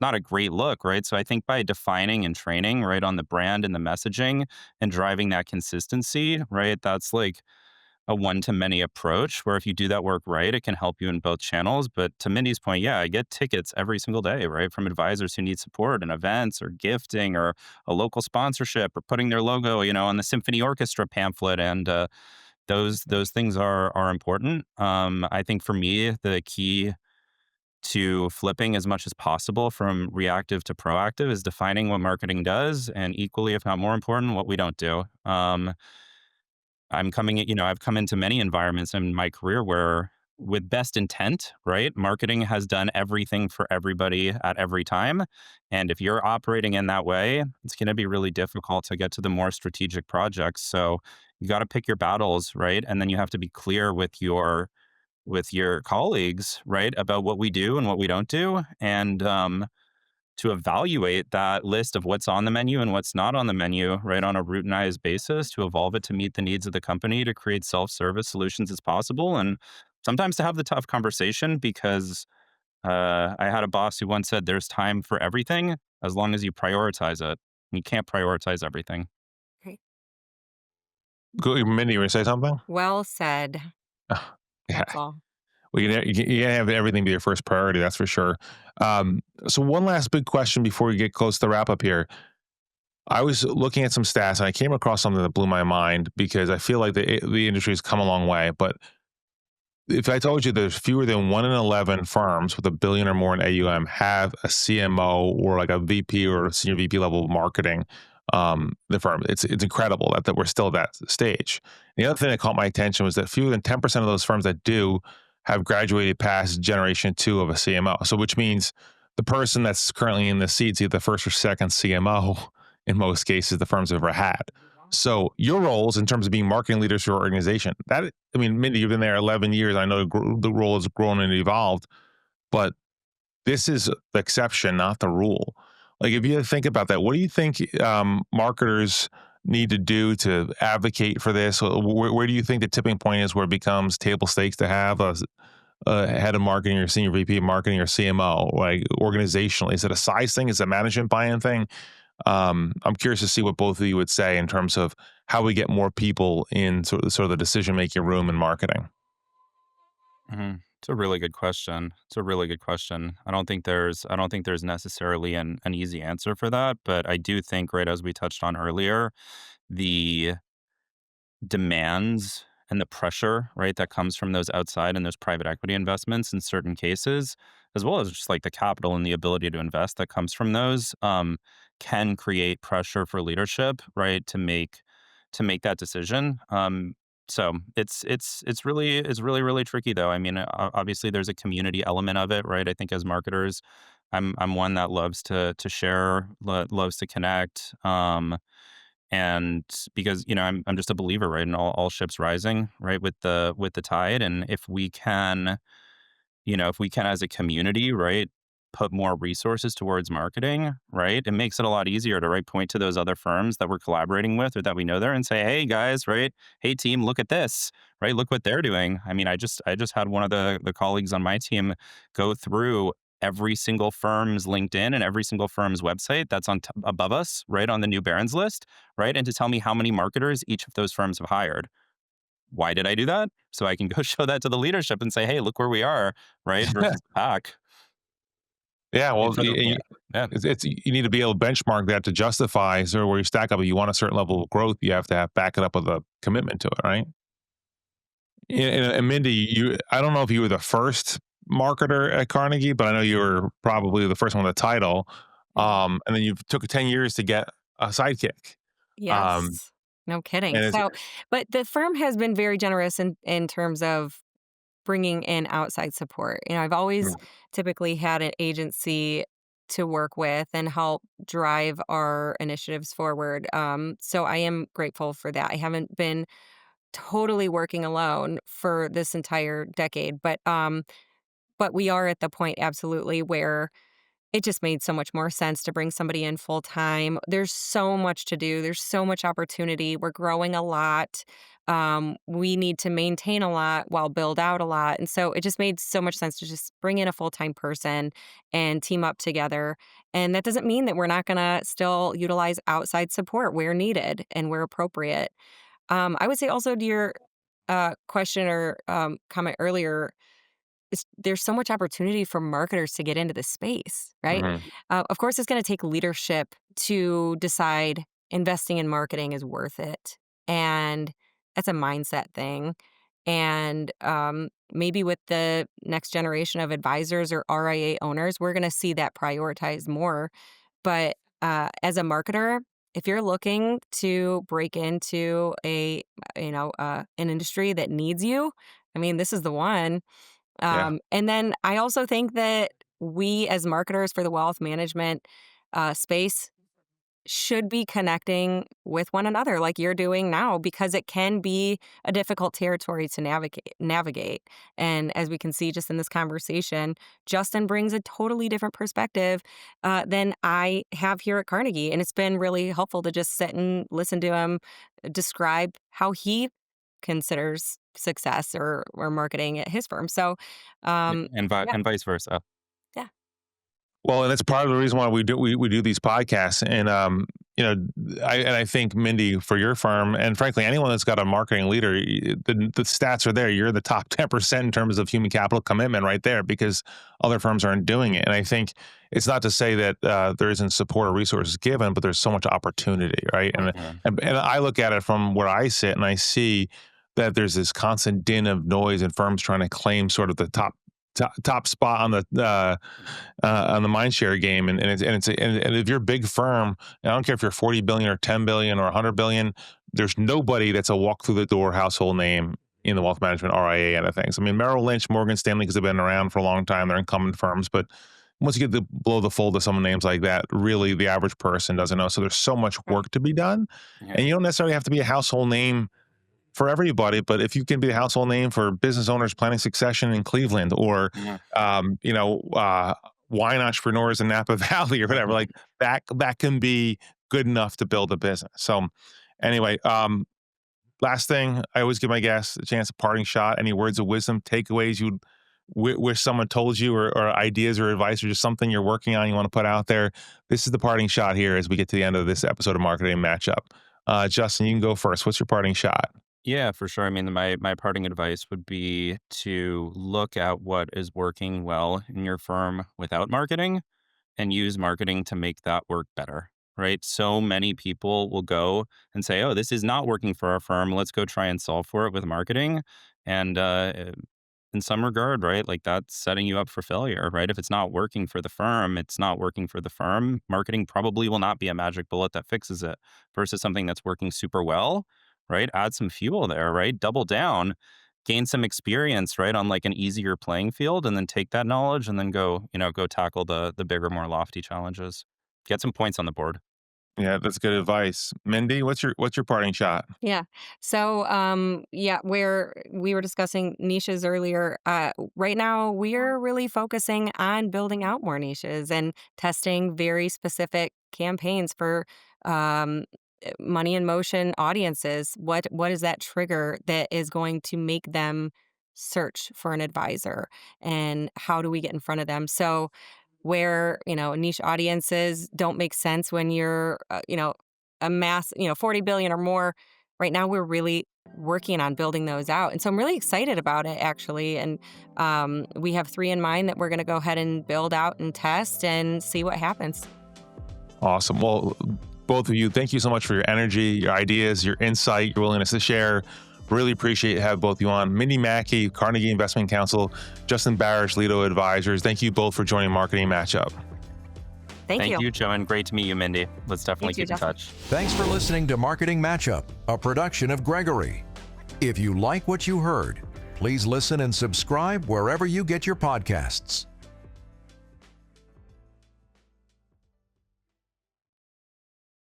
a great look, right? So I think by defining and training, right, on the brand and the messaging and driving that consistency, right, that's like a one to many approach where if you do that work right, it can help you in both channels. But to Mindy's point, yeah, I get tickets every single day, right, from advisors who need support in events or gifting or a local sponsorship or putting their logo, on the symphony orchestra pamphlet. And those things are important. I think for me, the key to flipping as much as possible from reactive to proactive is defining what marketing does, and equally, if not more important, what we don't do. I've come into many environments in my career where, with best intent, right, marketing has done everything for everybody at every time. And if you're operating in that way, it's going to be really difficult to get to the more strategic projects. So you got to pick your battles, right? And then you have to be clear with your colleagues, right, about what we do and what we don't do, and to evaluate that list of what's on the menu and what's not on the menu, right, on a routinized basis, to evolve it to meet the needs of the company, to create self-service solutions as possible, and sometimes to have the tough conversation because I had a boss who once said, "There's time for everything as long as you prioritize it." You can't prioritize everything. Right. Mindy, you want to say something? Well said. Yeah. That's all. Well, you can't have everything be your first priority, that's for sure. So one last big question before we get close to the wrap up here. I was looking at some stats and I came across something that blew my mind because I feel like the industry has come a long way. But if I told you there's fewer than 1 in 11 firms with a billion or more in AUM have a CMO or like a VP or a senior VP level of marketing, the firm, it's incredible that we're still at that stage. The other thing that caught my attention was that fewer than 10% of those firms that do have graduated past generation two of a CMO. So which means the person that's currently in the seat is either the first or second CMO in most cases the firms have ever had. So your roles in terms of being marketing leaders for your organization, Mindy, you've been there 11 years. I know the role has grown and evolved, but this is the exception, not the rule. Like, if you think about that, what do you think marketers need to do to advocate for this? Where do you think the tipping point is where it becomes table stakes to have a head of marketing or senior VP of marketing or CMO, like organizationally? Is it a size thing? Is it a management buy-in thing? I'm curious to see what both of you would say in terms of how we get more people in sort of the decision making room in marketing. It's a really good question. It's a really good question. I don't think there's necessarily an easy answer for that, but I do think, right, as we touched on earlier, the demands and the pressure, right, that comes from those outside and those private equity investments in certain cases, as well as just like the capital and the ability to invest that comes from those, can create pressure for leadership, right, to make that decision. So it's really tricky though. I mean, obviously there's a community element of it, right? I think as marketers, I'm one that loves to share, loves to connect. And because I'm just a believer, right, in all ships rising, right, with the tide, and if we can as a community, right, put more resources towards marketing, right, it makes it a lot easier to, right, point to those other firms that we're collaborating with or that we know there and say, hey guys, right, hey team, look at this, right, look what they're doing. I mean, I just had one of the colleagues on my team go through every single firm's LinkedIn and every single firm's website that's above us, right, on the new Barron's list, right, and to tell me how many marketers each of those firms have hired. Why did I do that? So I can go show that to the leadership and say, hey, look where we are, right, versus the pack. Yeah, well, So, yeah, yeah, you need to be able to benchmark that to justify sort of where you stack up. If you want a certain level of growth, you have to back it up with a commitment to it, right? And Mindy, I don't know if you were the first marketer at Carnegie, but I know you were probably the first one with a title. Mhm. And then you took 10 years to get a sidekick. Um, Yes. No kidding. and it's So, but the firm has been very generous in terms of bringing in outside support. I've always typically had an agency to work with and help drive our initiatives forward. So I am grateful for that. I haven't been totally working alone for this entire decade, but we are at the point absolutely where it just made so much more sense to bring somebody in full time. There's so much to do. There's so much opportunity. We're growing a lot. We need to maintain a lot while build out a lot. And so it just made so much sense to just bring in a full time person and team up together. And that doesn't mean that we're not going to still utilize outside support where needed and where appropriate. I would say also to your question or comment earlier, there's so much opportunity for marketers to get into this space, right? Mhm. Of course, it's going to take leadership to decide investing in marketing is worth it. And that's a mindset thing. And maybe with the next generation of advisors or RIA owners, we're going to see that prioritized more. But as a marketer, if you're looking to break into an industry that needs you, I mean, this is the one. Yeah. And then I also think that we as marketers for the wealth management space should be connecting with one another like you're doing now because it can be a difficult territory to navigate. And as we can see just in this conversation, Justin brings a totally different perspective than I have here at Carnegie. And it's been really helpful to just sit and listen to him describe how he considers success or marketing at his firm. So, yeah, and vice versa. yeah, Well, and it's part of the reason why we do these podcasts. And I think Mindy, for your firm, and frankly anyone that's got a marketing leader, the stats are there. You're the top 10% in terms of human capital commitment, right there, because other firms aren't doing it. And I think it's not to say that there isn't support or resources given, but there's so much opportunity, right? And right. Mhm. and, and I look at it from where I sit, and I see that there's this constant din of noise and firms trying to claim sort of the top spot on the mindshare game, and if you're a big firm, and I don't care if you're 40 billion or 10 billion or 100 billion, there's nobody that's a walk through the door household name in the wealth management RIA end of things. I mean, Merrill Lynch, Morgan Stanley, because they've been around for a long time, they're incumbent firms, but once you get below the fold of some names like that, really the average person doesn't know. So there's so much Right. work to be done, Yeah. and you don't necessarily have to be a household name for everybody, but if you can be a household name for business owners planning succession in Cleveland, or Mhm. um, you know, uh, wine entrepreneurs in Napa Valley or whatever, like that can be good enough to build a business. So anyway, last thing, I always give my guests a chance, a parting shot. Any words of wisdom, takeaways you'd wish someone told you, or ideas or advice or just something you're working on you want to put out there, this is the parting shot here as we get to the end of this episode of Marketing Matchup. Justin, you can go first. What's your parting shot? Yeah, for sure. I mean, my parting advice would be to look at what is working well in your firm without marketing and use marketing to make that work better, right? So many people will go and say, oh, this is not working for our firm. Let's go try and solve for it with marketing. And in some regard, right, like that's setting you up for failure, right? If it's not working for the firm, it's not working for the firm. Marketing probably will not be a magic bullet that fixes it versus something that's working super well, right? Add some fuel there, right? Double down, gain some experience, right, on like an easier playing field, and then take that knowledge and then go, go tackle the bigger, more lofty challenges. Get some points on the board. Yeah, that's good advice. Mindy, what's your parting shot? Yeah. So, yeah, where we were discussing niches earlier, right now we're really focusing on building out more niches and testing very specific campaigns for money in motion audiences. What is that trigger that is going to make them search for an advisor, and how do we get in front of them? So where, niche audiences don't make sense when you're, a mass, 40 billion or more. Right now, we're really working on building those out. And so I'm really excited about it, actually. And we have 3 in mind that we're going to go ahead and build out and test and see what happens. Awesome. Well, both of you, thank you so much for your energy, your ideas, your insight, your willingness to share. Really appreciate having both of you on. Mindy Mackey, Carnegie Investment Counsel, Justin Barish, Lido Advisors. Thank you both for joining Marketing Matchup. Thank you. Thank you, Joe, and great to meet you, Mindy. Let's definitely You too, keep in Justin. touch. Thanks for listening to Marketing Matchup, a production of Gregory. If you like what you heard, please listen and subscribe wherever you get your podcasts.